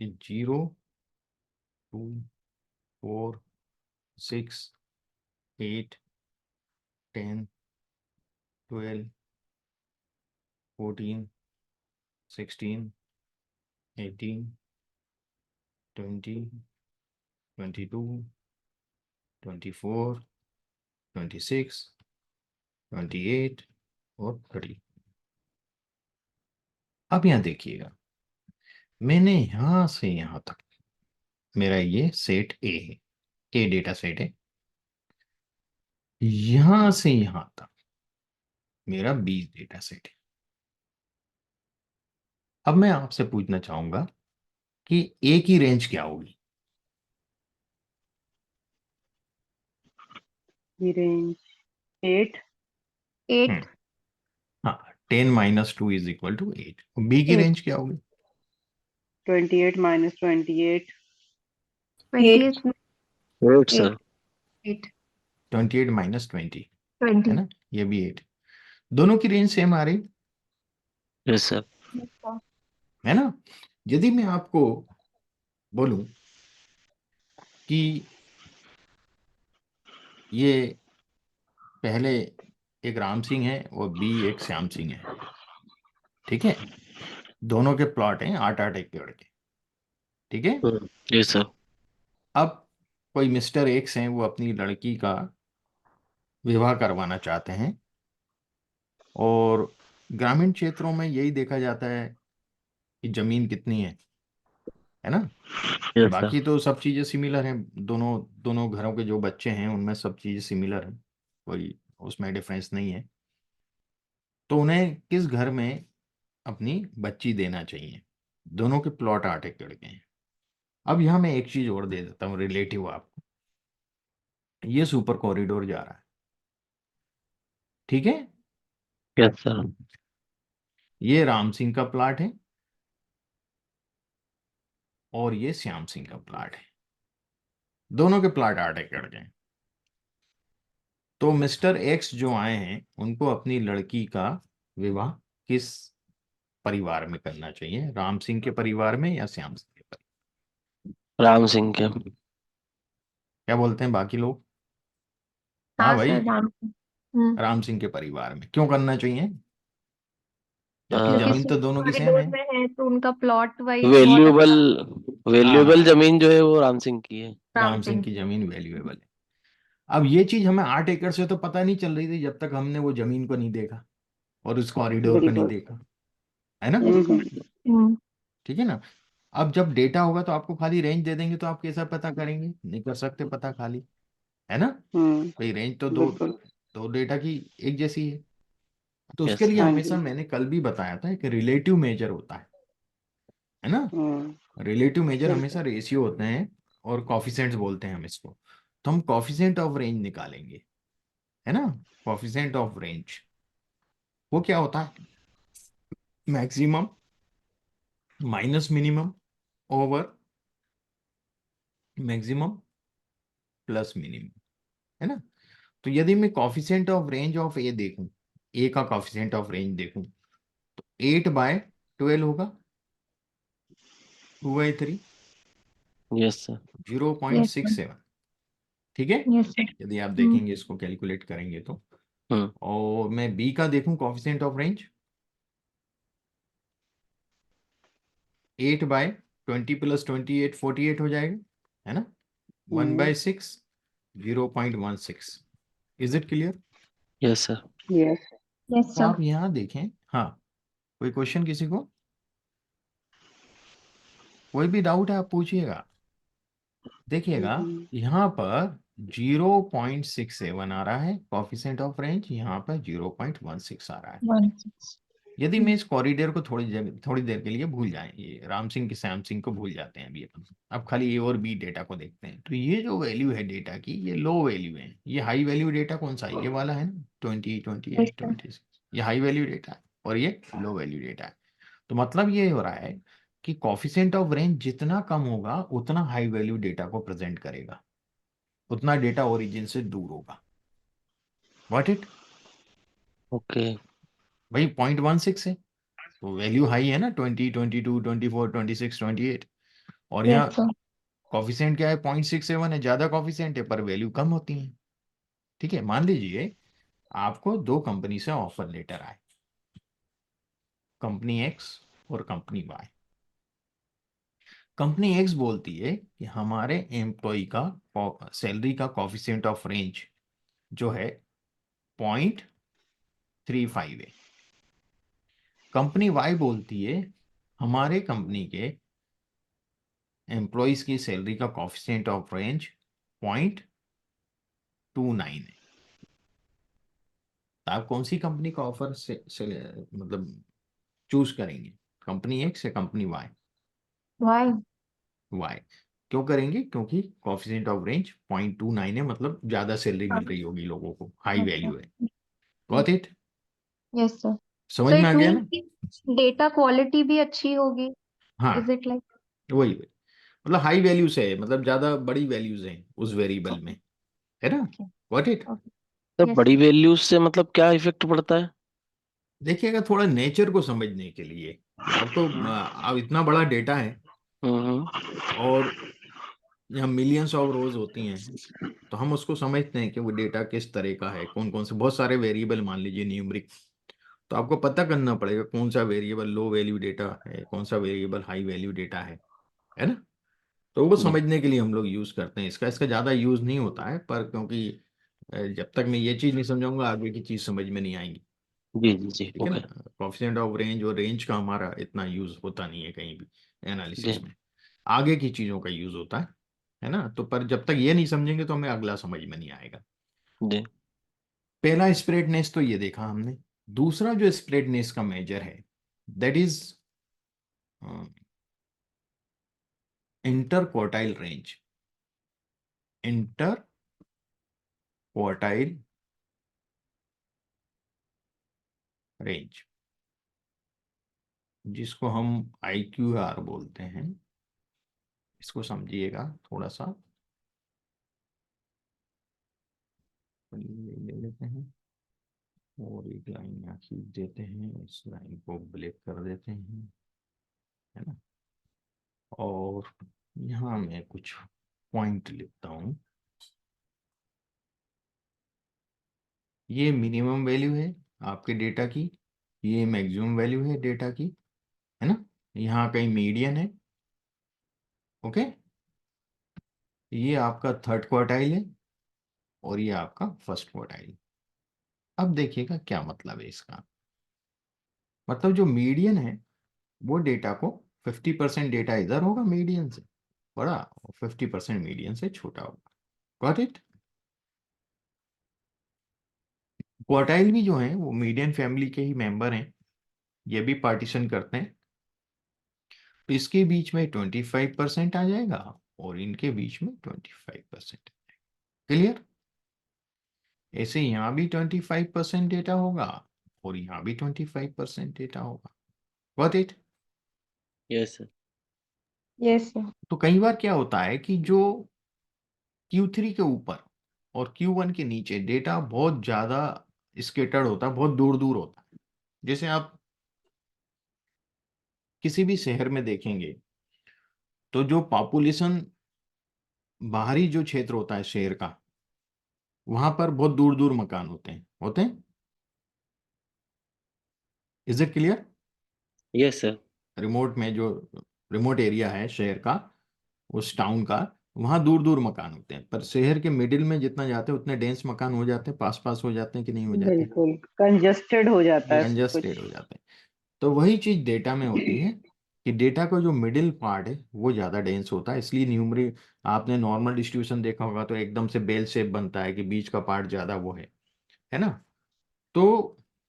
कि 0, 2, 4, 6, 8, 10, 12, 14, 16, 18, 20, 22, 24, 26, 28 और 30। अब यहां देखिएगा, मैंने यहां से यहां तक, मेरा ये सेट ए है, ए डेटा सेट है। यहां से यहां तक मेरा 20 डेटा सेट है। अब मैं आपसे पूछना चाहूंगा कि ए की रेंज क्या होगी? रेंज 8। 8, हाँ, 10 - 2 = 8। बी की 8, रेंज क्या होगी? 28 - 28। 20 is 8 8, सर। 8, 28 - 20, है 20। ना? ये भी 8। दोनों की रेंज सेम आ रही यस सर। Yes, sir. है ना? यदि मैं आपको बोलूं कि ये पहले एक राम सिंह है और बी एक श्याम सिंह है, ठीक है, दोनों के प्लॉट हैं 8-8 एकड़ के, ठीक है। Yes sir. अब कोई मिस्टर एक्स हैं, वो अपनी लड़की का विवाह करवाना चाहते हैं और ग्रामीण क्षेत्रों में यही देखा जाता है कि जमीन कितनी है ना? Yes sir. बाकी तो सब चीजें सिमिलर हैं, दोनों दोनों घरों के जो बच्चे हैं उनमें सब चीजें सिमिलर हैं, कोई उसमें डिफरेंस नहीं है। तो उन्हें किस घर में अपनी बच्ची देना चाहिए? दोनों के प्लॉट 8 एकड़ के हैं। अब यहाँ मैं एक चीज और दे देता हूँ रिलेटिव आपको। ये सुपर कॉरिडोर जा रहा है, ठीक है। Yes sir. ये राम सिंह का प्लाट है और ये श्याम सिंह का प्लाट है, दोनों के प्लाट 8 एकड़ के हैं। तो मिस्टर एक्स जो आए हैं उनको अपनी लड़की का विवाह किस परिवार में करना चाहिए, राम सिंह के परिवार में या श्याम सिंह के परिवार? राम सिंह के। क्या बोलते हैं बाकी लोग? हाँ हाँ भाई, सर, राम। राम सिंह के परिवार में क्यों करना चाहिए, जबकि क्योंकि जमीन तो सुपर दोनों की सेम कॉरिडोर है। में है तो उनका प्लॉट वाइज बहुत वैल्यूएबल अच्छा। वैल्यूएबल हाँ, जमीन जो है वो राम सिंह की है। राम राम सिंह सिंह। की जमीन वैल्यूएबल है। अब ये चीज हमें 8 एकड़ से तो पता नहीं चल रही थी जब तक हमने वो जमीन को नहीं देखा और उस कॉरिडोर को नहीं बिल्कुल। देखा, है ना। Yes sir. हम्म। ठीक है ना। अब जब डेटा होगा तो आपको खाली रेंज दे देंगे तो आप कैसा पता करेंगे, नहीं कर सकते पता खाली, है ना। भाई रेंज तो दो बिल्कुल। दो डेटा की एक जैसी है। तो यस उसके लिए सर। हाँ हमेशा, जी। मैंने कल भी बताया था, एक रिलेटिव मेजर होता है ना। हम्म। रिलेटिव मेजर हमेशा बिल्कुल। रेशियो होते हैं और कॉफिशेंट्स बोलते हैं हम इसको। तो हम कॉफिशेंट ऑफ रेंज निकालेंगे, है ना। कॉफिशेंट ऑफ रेंज वो क्या होता है, maximum minus minimum over maximum plus minimum, है ना। तो यदि मैं कॉफिशेंट ऑफ रेंज ऑफ ए देखूं, ए का कॉफिशेंट ऑफ रेंज देखूं, तो 8/12 होगा, 2/3, yes sir. Zero point yes six sir. Seven ठीक है। Yes sir. यदि आप देखेंगे इसको कैलकुलेट करेंगे तो। हम्म। और मैं बी का देखूं कॉफिशेंट ऑफ रेंज, 8/20 + 28 48 हो जाएगा, है ना। 1/6 0.16। Is it clear? Yes sir. Yes. Yes तो सर। आप यहाँ देखें, हाँ, कोई क्वेश्चन किसी को, कोई भी डाउट है आप पूछिएगा। देखिएगा यहाँ पर 0.67 आ रहा है कॉफिशेंट ऑफ रेंज, यहाँ पर 0.16 आ रहा है। 1 6। यदि मैं इस कॉरिडोर को थोड़ी देर के लिए भूल जाएं, ये राम सिंह के श्याम सिंह को भूल जाते हैं अभी अपन, अब खाली ए और बी डेटा को देखते हैं, तो ये जो वैल्यू है डेटा की, ये लो वैल्यू है। ये हाई वैल्यू डेटा कौन सा है, ये वाला है ना, 20 यस 28 सर। 26, ये हाई वैल्यू डेटा है और ये लो वैल्यू डेटा है। तो मतलब ये हो रहा है कि कॉफिशेंट ऑफ रेंज जितना कम होगा उतना हाई वैल्यू डेटा को प्रेजेंट करेगा, उतना डेटा ओरिजिन से दूर होगा। What it, okay. भाई 0.16 है तो वैल्यू हाई है ना, 20 22 24 26 28। और यस यहाँ सर। कॉफिशेंट क्या है, 0.67 है, ज्यादा कॉफिशेंट है पर वैल्यू कम होती है। ठीक है, मान लीजिए आपको दो कंपनी से ऑफर लेटर आए, कंपनी एक्स और कंपनी वाई। कंपनी एक्स बोलती है कि हमारे एम्प्लॉय का सैलरी का कॉफिशेंट ऑफ रेंज जो है 0.35 है। कंपनी वाई बोलती है हमारे कंपनी के एम्प्लॉयज की सैलरी का कॉफिशेंट ऑफ रेंज 0.29 है। तो आप कौन सी कंपनी का ऑफर से मतलब चूज करेंगे, कंपनी एक्स या कंपनी वाई? वाई। वाई क्यों करेंगे, क्योंकि कॉफिशेंट ऑफ रेंज 0.29 है, मतलब ज्यादा सैलरी मिल रही होगी लोगों को, हाई अच्छा। वैल्यू है। Got it? Yes sir. समझ सो में आ इट गया मीन ना। कि डेटा क्वालिटी भी अच्छी होगी। हाँ, इज इट लाइक? वही वही, मतलब हाई वैल्यू से है, मतलब ज्यादा बड़ी वैल्यूज हैं उस वेरिएबल में, ओके। है ना। ओके। Got it? ओके। तो यस बड़ी सर। वैल्यूज से मतलब क्या इफेक्ट पड़ता है? देखिएगा थोड़ा नेचर को समझने के लिए कि आपको अब इतना बड़ा डेटा है हम्म। और यहाँ मिलियंस ऑफ रोज होती हैं, तो हम उसको समझते हैं कि वो डेटा किस तरह का है, कौन कौन से बहुत सारे वेरिएबल मान लीजिए न्यूमरिक, तो आपको पता करना पड़ेगा कौन सा वेरिएबल लो वैल्यू डेटा है, कौन सा वेरिएबल हाई वैल्यू डेटा है ना। तो वो जी समझने के लिए हम लोग यूज करते हैं इसका, इसका ज्यादा यूज नहीं होता है, पर क्योंकि जब तक मैं ये चीज नहीं समझाऊंगा आगे की चीज समझ में नहीं आएंगी। जी जी जी। ठीक है ना। ओके। कॉफिशिएंट ऑफ रेंज और रेंज का हमारा इतना यूज होता नहीं है कहीं भी जी एनालिसिस में, आगे की चीजों का यूज होता है ना। तो पर जब तक ये नहीं समझेंगे तो हमें अगला समझ में नहीं आएगा। जी। पहला स्प्रेडनेस तो ये देखा हमने। दूसरा जो स्प्रेडनेस का मेजर है, that is inter quartile range. Inter quartile range, जिसको हम IQR बोलते हैं। इसको समझिएगा थोड़ा सा, ले लेते हैं और एक लाइन यहाँ खींच देते हैं, इस लाइन को ब्लैक कर देते हैं, है ना। और यहाँ मैं कुछ पॉइंट लिखता हूँ। ये मिनिमम वैल्यू है आपके डेटा की, ये मैक्सिमम वैल्यू है डेटा की, है ना। यहाँ कहीं मीडियन है, ओके। ये आपका थर्ड क्वार्टाइल है और ये आपका फर्स्ट क्वार्टाइल। अब देखिएगा क्या मतलब है इसका। मतलब जो मीडियन है वो डेटा को 50% डेटा इधर होगा मीडियन से बड़ा और 50% मीडियन से छोटा होगा। Got it. क्वार्टाइल भी जो है वो मीडियन फैमिली के ही मेंबर हैं, ये भी पार्टीशन करते हैं। तो इसके बीच में 25% आ जाएगा और इनके बीच में 25%। क्लियर। ऐसे यहाँ भी 25% डेटा होगा और यहाँ भी 25% डेटा होगा। Got it. Yes sir. Yes sir. तो कई बार क्या होता है कि जो Q3 के ऊपर और Q1 के नीचे डेटा बहुत ज्यादा स्केटर्ड होता है, बहुत दूर दूर होता है। जैसे आप किसी भी शहर में देखेंगे तो जो पॉपुलेशन बाहरी जो क्षेत्र होता है शहर का, वहां पर बहुत दूर दूर मकान होते हैं। Is it clear. Yes sir. Remote में जो रिमोट एरिया है शहर का, उस टाउन का, वहां दूर दूर मकान होते हैं। पर शहर के मिडिल में जितना जाते हैं उतने डेंस मकान हो जाते हैं, पास पास हो जाते हैं कि नहीं हो जाते हैं, बिल्कुल कंजस्टेड हो जाता है सब कुछ। कंजस्टेड हो जाते हैं। तो वही चीज डेटा में होती है कि डेटा का जो मिडिल पार्ट है वो ज्यादा डेंस होता है। इसलिए न्यूमरी आपने नॉर्मल डिस्ट्रीब्यूशन देखा होगा तो एकदम से बेल शेप बनता है कि बीच का पार्ट ज्यादा वो है ना। तो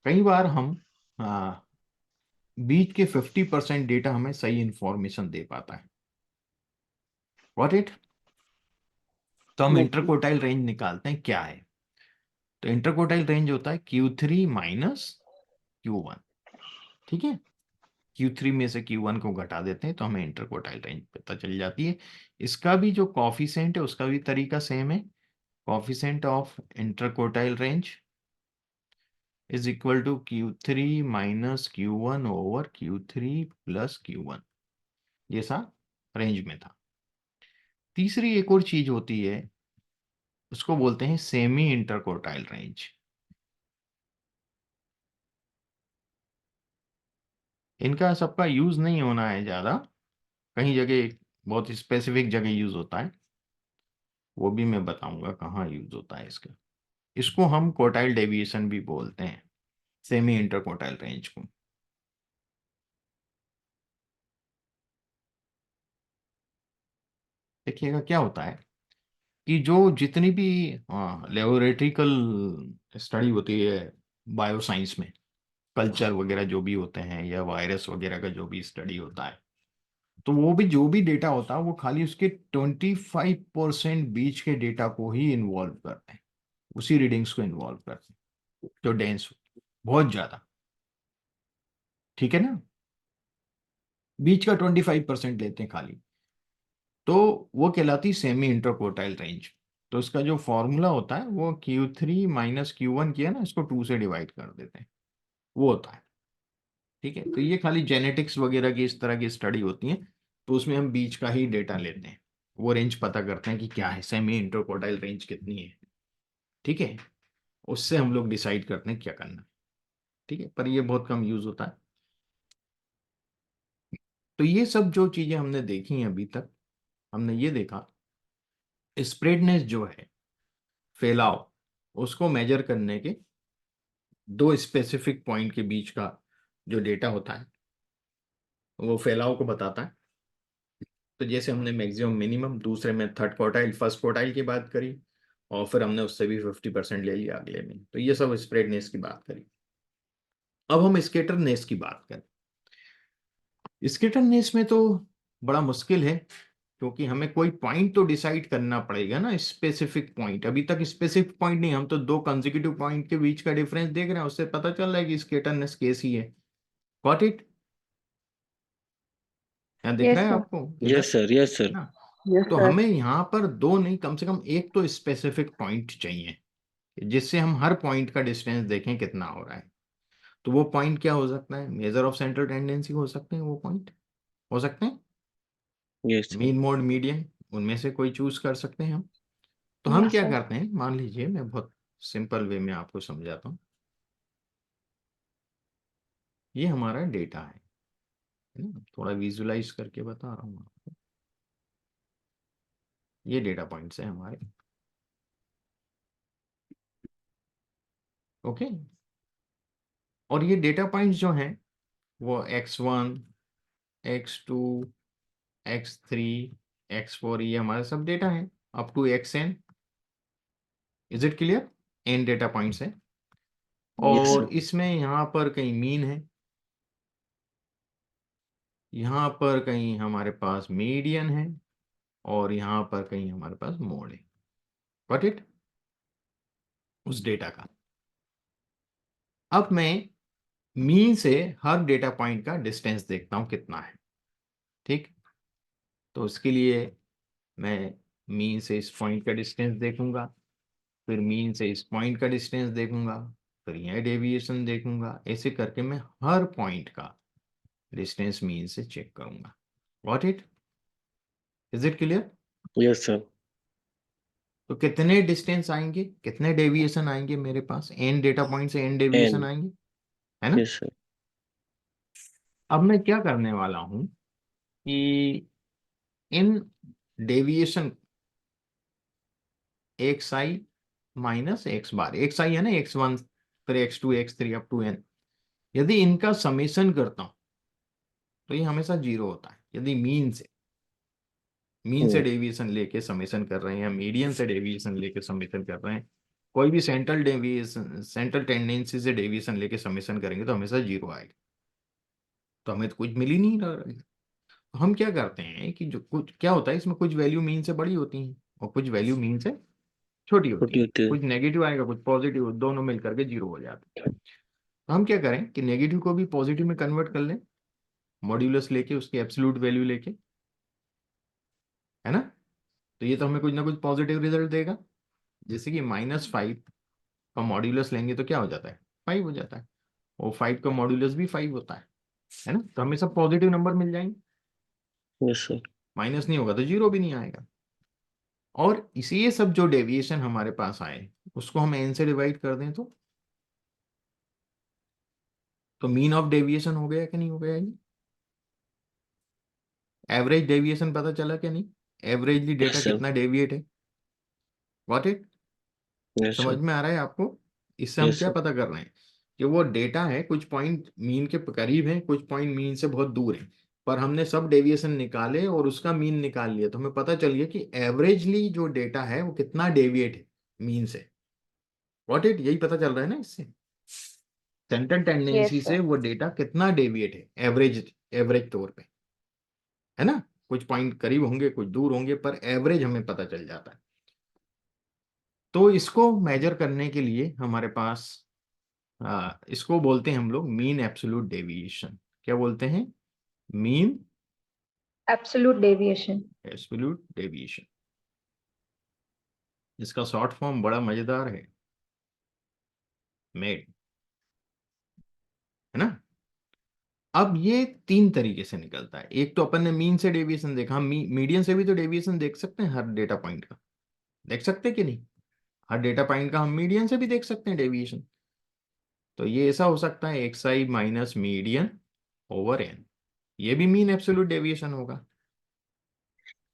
कई बार हम बीच के 50% डेटा हमें सही इंफॉर्मेशन दे पाता है। What it. तो हम बिल्कुल। इंटरकोटाइल रेंज निकालते हैं क्या है। तो इंटरकोटाइल रेंज होता है Q3 माइनस Q1। ठीक है। Q3 में से Q1 को घटा देते हैं तो हमें इंटरकोटाइल रेंज पता चल जाती है। इसका भी जो कॉफिशेंट है उसका भी तरीका सेम है। Coefficient of interquartile range is equal to Q3 minus Q1 over Q3 plus Q1। जैसा रेंज में था। तीसरी एक और चीज होती है, उसको बोलते हैं सेमी इंटरकोटाइल रेंज। इनका सबका यूज नहीं होना है ज्यादा, कहीं जगह बहुत स्पेसिफिक जगह यूज होता है, वो भी मैं बताऊंगा कहाँ यूज होता है इसका। इसको हम क्वार्टाइल डेविएशन भी बोलते हैं, सेमी इंटरकोटाइल रेंज को। देखिएगा क्या होता है कि जो जितनी भी लेबोरेटरिकल स्टडी होती है बायोसाइंस में, कल्चर वगैरह जो भी होते हैं या वायरस वगैरह का जो भी स्टडी होता है, तो वो भी जो भी डेटा होता है वो खाली उसके 25% बीच के डेटा को ही इन्वॉल्व करते हैं, उसी रीडिंग्स को इन्वॉल्व करते हैं जो डेंस हो बहुत ज्यादा। ठीक है ना। बीच का 25% लेते हैं खाली, तो वो कहलाती सेमी इंटरकोटाइल रेंज। तो इसका जो फॉर्मूला होता है वो Q3 माइनस Q1 किया ना, इसको 2 से डिवाइड कर देते हैं, वो होता है। ठीक है। तो ये खाली जेनेटिक्स वगैरह की इस तरह की स्टडी होती है, तो उसमें हम बीच का ही डेटा लेते हैं, वो रेंज पता करते हैं कि क्या है सेमी इंटरकोटाइल रेंज कितनी है। ठीक है। उससे हम लोग डिसाइड करते हैं क्या करना है। ठीक है। पर ये बहुत कम यूज होता है। तो ये सब जो चीजें हमने देखी हैं अभी तक, हमने ये देखा स्प्रेडनेस जो है, फैलाव, उसको मेजर करने के दो स्पेसिफिक पॉइंट के बीच का जो डेटा होता है वो फैलाव को बताता है। तो जैसे हमने मैक्सिमम मिनिमम, दूसरे में थर्ड क्वार्टाइल फर्स्ट क्वार्टाइल की बात करी, और फिर हमने उससे भी 50% ले लिया अगले में, तो ये सब स्प्रेडनेस की बात करी। अब हम स्केटरनेस की बात करें। स्केटरनेस में तो बड़ा मुश्किल है, क्योंकि हमें कोई पॉइंट तो डिसाइड करना पड़ेगा ना, स्पेसिफिक पॉइंट। अभी तक स्पेसिफिक पॉइंट नहीं, हम तो दो कंसेक्यूटिव पॉइंट के बीच का डिफरेंस देख रहे हैं, उससे पता चल रहा है कि स्केटरनेस कैसी है। Got it? यहाँ दिख रहा यस है सर। आपको इधर, यस सर, यस है सर। ना? यस तो सर। हमें यहाँ पर दो नहीं, कम से कम एक तो स्पेसिफिक पॉइंट चाहिए, जिससे हम हर पॉइंट का डिस्टेंस देखें कितना हो रहा है। तो वो पॉइंट क्या हो सकता है? मेजर ऑफ सेंट्रल टेंडेंसी हो सकते हैं, वो पॉइंट हो सकते हैं, yes sir. Mean mode median, उनमें से कोई चूज कर सकते हैं हम। तो हम यस क्या सर। करते हैं, मान लीजिए मैं बहुत सिंपल वे में आपको समझाता हूँ। ये हमारा डेटा है ना? थोड़ा विजुलाइज करके बता रहा हूँ आपको। ये डेटा पॉइंट्स है हमारे, ओके। और ये डेटा पॉइंट्स जो हैं वो x1, x2, x3, x4, ये हमारे सब डेटा हैं up to xn। Is it clear? n data points है, यस और सर। इसमें यहाँ पर कहीं मीन है, यहाँ पर कहीं हमारे पास मीडियन है, और यहाँ पर कहीं हमारे पास मोड है। Got it? उस डेटा का अब मैं मीन से हर डेटा पॉइंट का डिस्टेंस देखता हूँ कितना है, ठीक। तो उसके लिए मैं मीन से इस पॉइंट का डिस्टेंस देखूंगा, फिर मीन से इस पॉइंट का डिस्टेंस देखूंगा, फिर यह डेविएशन देखूंगा। ऐसे करके मैं हर पॉइंट का डिस्टेंस मीन से चेक करूंगा। Got it? Is it clear? Yes sir. तो कितने डिस्टेंस आएंगे, कितने डेविएशन आएंगे मेरे पास? एन डेटा पॉइंट से एन डेविएशन एन। आएंगे, है ना? Yes sir. अब मैं क्या करने वाला हूं कि इन डेविएशन एक्स आई माइनस एक्स बार, एक्स आई है ना, x1 फिर x2 x3 up to n, यदि इनका समेशन करता हूं तो ये हमेशा जीरो होता है। यदि मीन से हम्म। डेविएशन लेके समेशन कर रहे हैं, मीडियन से डेविएशन लेके समेशन कर रहे हैं, कोई भी सेंट्रल डेविएशन, सेंट्रल टेंडेंसी से डेविएशन लेके समेशन करेंगे तो हमेशा जीरो आएगा। तो हमें तो कुछ मिल ही नहीं रहा है। तो हम क्या करते हैं कि जो कुछ क्या होता है इसमें, कुछ वैल्यू मीन से बड़ी होती हैं और कुछ वैल्यू मीन से छोटी होती छोटी है। होती है। कुछ नेगेटिव आएगा, कुछ पॉजिटिव, दोनों मिल करके जीरो हो जाते हैं। तो हम क्या करें कि नेगेटिव को भी पॉजिटिव में कन्वर्ट कर लें, मॉड्यूलस लेके, उसकी एब्सोल्यूट वैल्यू लेके, है ना? तो ये तो हमें कुछ ना कुछ पॉजिटिव रिजल्ट देगा। जैसे कि -5 का मॉड्यूलस लेंगे तो क्या हो जाता है? 5 हो जाता है, और 5 का मॉड्यूलस भी 5 होता है ना? तो हमें सब पॉजिटिव नंबर मिल जाएंगे, यस सर। माइनस नहीं होगा तो जीरो भी नहीं आएगा। और इसी ये सब जो डेविएशन हमारे पास आए उसको हम n से डिवाइड कर दें तो मीन ऑफ डेविएशन हो गया कि नहीं हो गया? ये एवरेज डेविएशन पता चला कि नहीं? Averagely data yes sir. कितना डेविएट है? What it? यस समझ सर। में आ रहा है आपको? इससे हम यस क्या सर। पता कर रहे हैं कि वो डेटा है, कुछ पॉइंट मीन के करीब है, कुछ पॉइंट मीन से बहुत दूर है, पर हमने सब डेविएशन निकाले और उसका मीन निकाल लिया, तो हमें पता चल गया कि एवरेजली जो डेटा है वो कितना डेविएट है मीन से। What it? यही पता चल रहा है ना इससे, सेंट्रल टेंडेंसी यस से सर। वो डेटा कितना डेविएट है एवरेज, एवरेज तौर पे, है ना? कुछ पॉइंट करीब होंगे, कुछ दूर होंगे, पर एवरेज हमें पता चल जाता है। तो इसको मेजर करने के लिए हमारे पास इसको बोलते हैं हम लोग मीन एब्सोल्यूट डेविएशन। क्या बोलते हैं? Mean absolute deviation. Absolute deviation. इसका शॉर्ट फॉर्म बड़ा मजेदार है, मेड, है ना? अब ये तीन तरीके से निकलता है। एक तो अपन ने मीन से डेविएशन देखा, हम मीडियन से भी तो डेविएशन देख सकते हैं हर डेटा पॉइंट का, देख सकते हैं कि नहीं? हर डेटा पॉइंट का हम मीडियन से भी देख सकते हैं डेविएशन। तो ये ऐसा हो सकता है एक्स आई माइनस मीडियन ओवर एन, ये भी मीन एब्सोल्यूट डेविएशन होगा।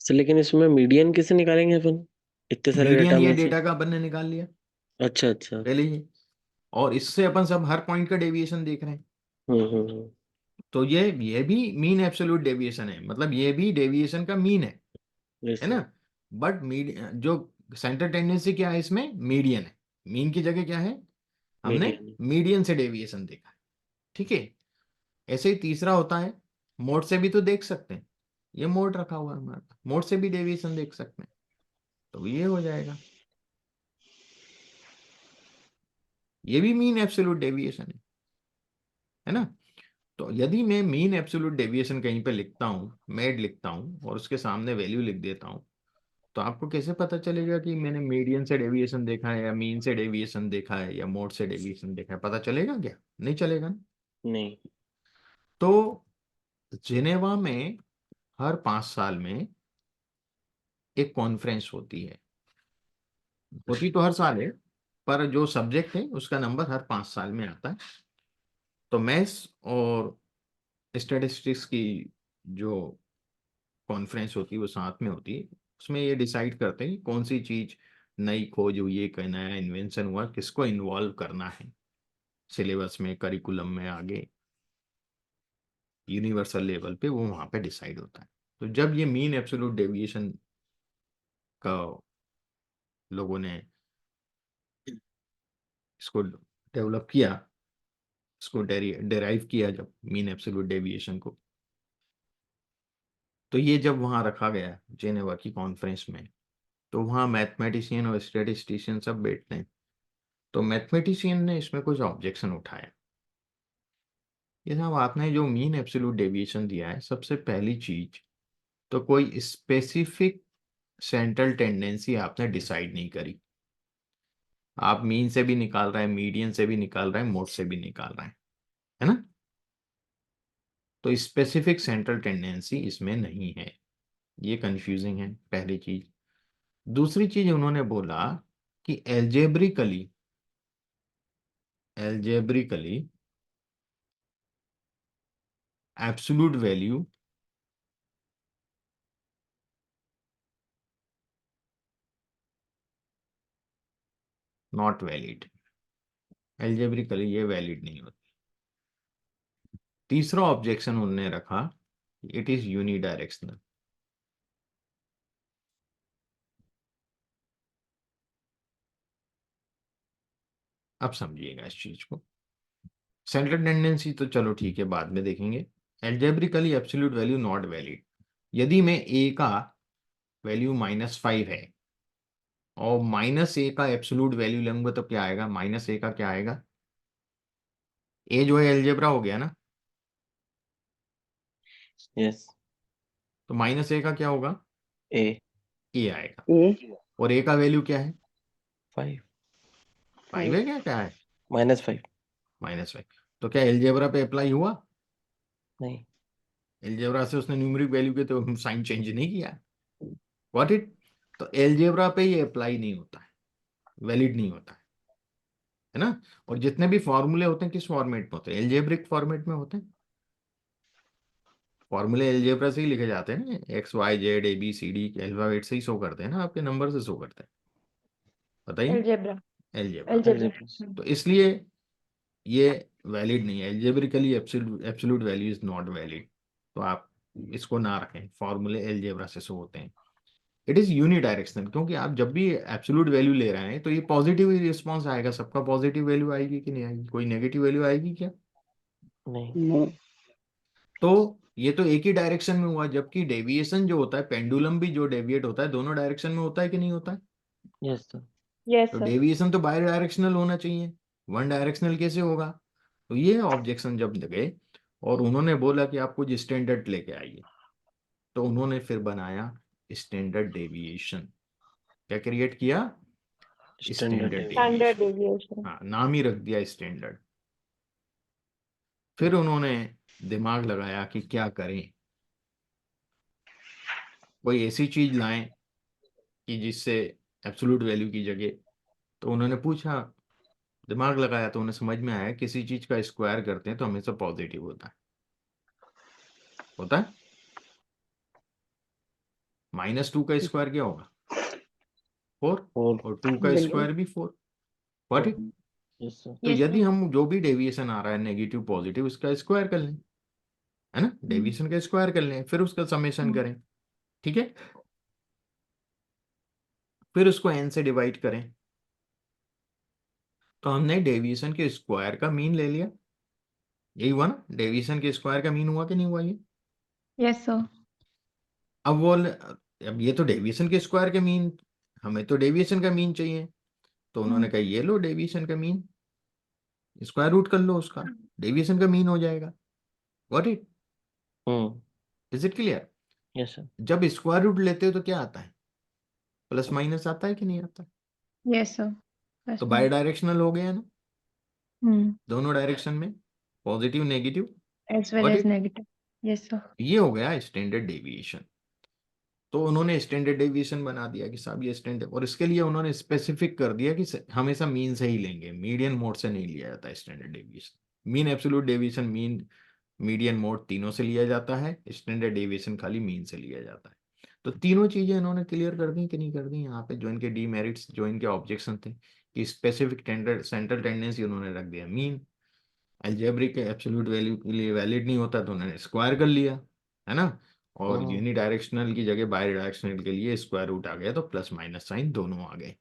सर लेकिन इसमें मीडियन कैसे निकालेंगे अपन, इतने सारे मीडियन डेटा ये में से? डेटा का अपन ने निकाल लिया, अच्छा अच्छा। ले लीजिए, और इससे अपन सब हर पॉइंट का डेविएशन देख रहे हैं। हम्म। तो ये भी मीन एब्सोल्यूट डेविएशन है, मतलब ये भी डेविएशन का मीन यस है सर। ना? बट जो सेंटर टेंडेंसी क्या है इसमें? मीडियन है। मीन की जगह क्या है? हमने मीडियन। मीडियन से डेविएशन देखा है, ठीक है। ऐसे ही तीसरा होता है, मोड से भी तो देख सकते हैं, ये मोड रखा हुआ है हमारे पास, मोड से भी डेविएशन देख सकते हैं, तो ये हो जाएगा। ये भी मीन एब्सोल्यूट डेविएशन है ना। तो यदि मैं मीन एब्सोल्यूट डेविएशन कहीं पे लिखता हूँ, मेड लिखता हूँ और उसके सामने वैल्यू लिख देता हूँ, तो आपको कैसे पता चलेगा कि मैंने मीडियन से डेविएशन देखा है या मीन से डेविएशन देखा है या मोड से डेविएशन देखा है? पता चलेगा क्या? नहीं चलेगा ना। नहीं। तो जिनेवा में हर 5 साल में एक कॉन्फ्रेंस होती है, होती तो हर साल है, पर जो सब्जेक्ट है उसका नंबर हर 5 साल में आता है। तो मैथ्स और स्टैटिस्टिक्स की जो कॉन्फ्रेंस होती है वो साथ में होती है। उसमें ये डिसाइड करते हैं कि कौन सी चीज नई खोज हुई है, कोई नया इन्वेंशन हुआ, किसको इन्वॉल्व करना है सिलेबस में, करिकुलम में, आगे यूनिवर्सल लेवल पे, वो वहां पे डिसाइड होता है। तो जब ये मीन एब्सोल्यूट डेविएशन का लोगों ने इसको डेवलप किया, इसको डेराइव किया जब मीन एब्सोल्यूट डेविएशन को, तो ये जब वहां रखा गया जेनेवा की कॉन्फ्रेंस में, तो वहाँ मैथमेटिशियन और स्टैटिस्टिशियन सब बैठते हैं। तो मैथमेटिशियन ने इसमें कुछ ऑब्जेक्शन उठाया। ये साहब, आपने जो मीन एब्सोल्यूट डेविएशन दिया है, सबसे पहली चीज तो कोई स्पेसिफिक सेंट्रल टेंडेंसी आपने डिसाइड नहीं करी। आप मीन से भी निकाल रहे हैं, मीडियन से भी निकाल रहे हैं, मोड से भी निकाल रहे हैं, है ना। तो स्पेसिफिक सेंट्रल टेंडेंसी इसमें नहीं है, ये कंफ्यूजिंग है पहली चीज। दूसरी चीज उन्होंने बोला कि algebraically algebraically absolute value not valid, algebraically ये वैलिड नहीं होती। तीसरा ऑब्जेक्शन उन्होंने रखा, इट इज यूनिडायरेक्शनल। अब समझिएगा इस चीज को। सेंट्रल टेंडेंसी तो चलो ठीक है, बाद में देखेंगे। Algebraically absolute value not valid, यदि मैं ए का वैल्यू -5 है और -a का एब्सोल्यूट वैल्यू लूंगा, तो क्या आएगा? -a का क्या आएगा? ए जो है एल्जेब्रा हो गया ना, यस। तो -a का क्या होगा? ए। ए आएगा। ए और ए का वैल्यू क्या है? 5। 5 है, क्या क्या है? -5। -5। तो क्या एल्जेब्रा पे अप्लाई हुआ? नहीं। एल्जेब्रा से उसने न्यूमेरिक वैल्यू के तो साइन चेंज नहीं किया, व्हाट इट। तो एल्जेब्रा पे ये अप्लाई नहीं होता है, वैलिड नहीं होता है ना। और जितने भी फॉर्मूले होते हैं किस फॉर्मेट में होते हैं? एल्जेब्रिक फॉर्मेट में होते हैं। फॉर्मूले एल्जेब्रा से ही लिखे जाते हैं ना, XYZ ABCD अल्फाबेट से ही शो करते हैं ना, आपके नंबर से शो करते हैं, बताइए। अलजेब्रा। एल्जेब्रा। अलजेब्रा। अलजेब्रा। तो इसलिए ये वैलिड नहीं है, algebraically absolute value is not valid. तो आप इसको ना रखें, फॉर्मूले एल्जेब्रा से शो होते हैं। इट इज यूनिडायरेक्शनल, क्योंकि आप जब भी एब्सोल्यूट वैल्यू ले रहे हैं तो ये पॉजिटिव ही रिस्पॉन्स आएगा, सबका पॉजिटिव वैल्यू आएगी कि नहीं आएगी? कोई नेगेटिव वैल्यू आएगी क्या? नहीं। नहीं। तो ये तो एक ही डायरेक्शन में हुआ, जबकि डेविएशन जो होता है, पेंडुलम भी जो डेविएट होता है, दोनों डायरेक्शन में होता है कि नहीं होता है? Yes sir. यस तो सर। डेविएशन तो बाई डायरेक्शनल होना चाहिए, वन डायरेक्शनल कैसे होगा? तो ये ऑब्जेक्शन जब लगे और उन्होंने बोला कि आप कुछ स्टैंडर्ड लेके आइए, तो उन्होंने फिर बनाया स्टैंडर्ड डेविएशन। क्या क्रिएट किया? Standard standard deviation. Standard deviation. Deviation. हाँ, नाम ही रख दिया स्टैंडर्ड। फिर उन्होंने दिमाग लगाया कि क्या करें, कोई ऐसी चीज लाएं कि जिससे एब्सोल्यूट वैल्यू की जगह। तो उन्होंने पूछा, दिमाग लगाया, तो उन्हें समझ में आया किसी चीज का स्क्वायर करते हैं तो हमेशा पॉजिटिव होता है। -2 का स्क्वायर क्या होगा? 4। और और 2 का बिल्कुल। स्क्वायर भी 4, व्हाट इट। Yes sir. तो यस यदि सर। हम जो भी डेविएशन आ रहा है नेगेटिव पॉजिटिव, उसका स्क्वायर कर लें, है ना, डेविएशन का स्क्वायर कर लें, फिर उसका समेशन करें, ठीक है। फिर उसको n से डिवाइड करें, तो हमने डेविएशन के स्क्वायर का मीन ले लिया। यही हुआ ना, डेविएशन के स्क्वायर का मीन हुआ कि नहीं हुआ ये? Yes sir. अब ये तो डेविएशन के स्क्वायर के मीन, हमें तो डेविएशन का मीन चाहिए, तो उन्होंने कहा ये लो डेविएशन का मीन, स्क्वायर रूट कर लो उसका, डेविएशन का मीन हो जाएगा। Got it? Is it clear? Yes sir. जब स्क्वायर रूट लेते हो तो क्या आता है? प्लस माइनस आता है कि नहीं आता? Yes, sir. तो That's बाई fine. डायरेक्शनल हो गया ना, दोनों डायरेक्शन में, positive negative. As well got as it? negative. Yes, sir. ये हो गया स्टैंडर्ड डेविएशन। तो उन्होंने स्टैंडर्ड डेविएशन बना दिया कि साहब ये स्टैंडर्ड, और इसके लिए उन्होंने स्पेसिफिक कर दिया कि हमेशा मीन से ही लेंगे, मीडियन मोड से नहीं लिया जाता standard deviation. Mean, absolute deviation, mean, median mode तीनों से लिया जाता है, स्टैंडर्ड डेविएशन खाली मीन से लिया जाता है। तो तीनों चीजें इन्होंने क्लियर कर दी कि नहीं कर दी? यहाँ पे जो इनके डीमेरिट्स, जो इनके ऑब्जेक्शन थे कि स्पेसिफिक सेंट्रल टेंडेंसी उन्होंने रख दिया मीन, अलजेब्रिक एब्सोल्यूट वैल्यू के लिए वैलिड नहीं होता तो उन्होंने स्क्वायर कर लिया, है ना। और यूनी डायरेक्शनल की जगह बाई डायरेक्शनल के लिए स्क्वायर रूट आ गया, तो प्लस माइनस साइन दोनों आ गए।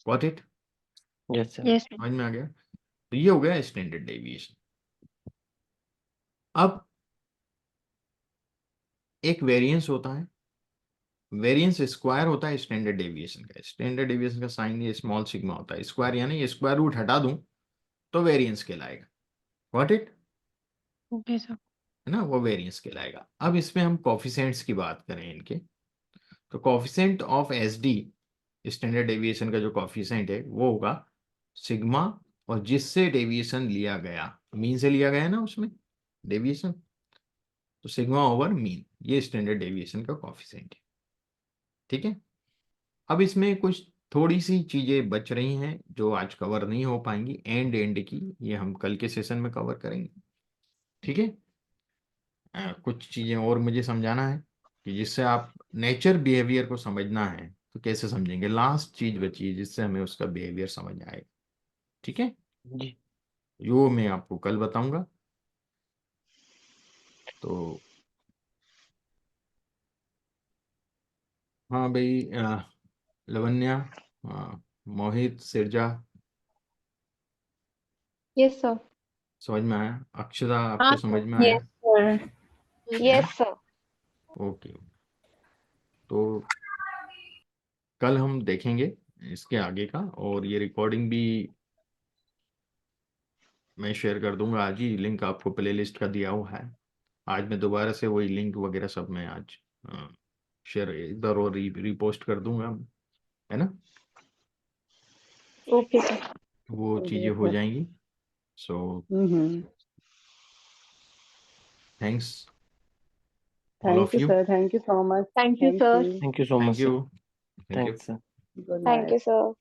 Got it? Yes sir. Yes, sir. समझ में आ गया? तो ये हो गया स्टैंडर्ड डेविएशन। अब एक वेरिएंस होता है, वेरिएंस स्क्वायर होता है स्टैंडर्ड डेविएशन का। स्टैंडर्ड डेविएशन का साइन ये स्मॉल सिग्मा होता है, स्क्वायर यानी ये स्क्वायर रूट हटा दूं तो वेरिएंस कहलाएगा। Got it? Okay, sir. है ना, वो वेरिएंस कहलाएगा। अब इसमें हम कोफिशिएंट्स की बात करें इनके, तो coefficient of SD, standard deviation का जो कोफिशिएंट है वो होगा सिग्मा, और जिससे डेविएशन लिया गया, मीन से लिया गया है ना उसमें डेविएशन, तो सिग्मा ओवर मीन, ये स्टैंडर्ड डेविएशन का कोफिशिएंट है। ठीक है। अब इसमें कुछ थोड़ी सी चीजें बच रही हैं जो आज कवर नहीं हो पाएंगी, एंड की, ये हम कल के सेशन में कवर करेंगे। ठीक है। कुछ चीजें और मुझे समझाना है कि जिससे आप नेचर बिहेवियर को समझना है, तो कैसे समझेंगे? लास्ट चीज बची है जिससे हमें उसका बिहेवियर समझ आएगा। ठीक है, जी। यो मैं आपको कल बताऊंगा। तो हाँ भाई, लवन्या, मोहित, सिरजा, Yes, sir. समझ में आया? अक्षरा, आपको हाँ समझ सर। में आया? यस सर, है? Yes sir. ओके। तो कल हम देखेंगे इसके आगे का, और ये रिकॉर्डिंग भी मैं शेयर कर दूंगा आज ही, लिंक आपको प्लेलिस्ट का दिया हुआ है। आज मैं दोबारा से वही लिंक वगैरह सब मैं आज शेयर एक बार और रीपोस्ट कर दूंगा, है ना। Okay sir. वो चीज़ें यस हो सर। जाएंगी। So thanks all thank of you you. Sir, thank you so much. Thank you thank sir. You. Thank you so much thank sir. You. Thank you. Thanks sir. Good thank night. You sir.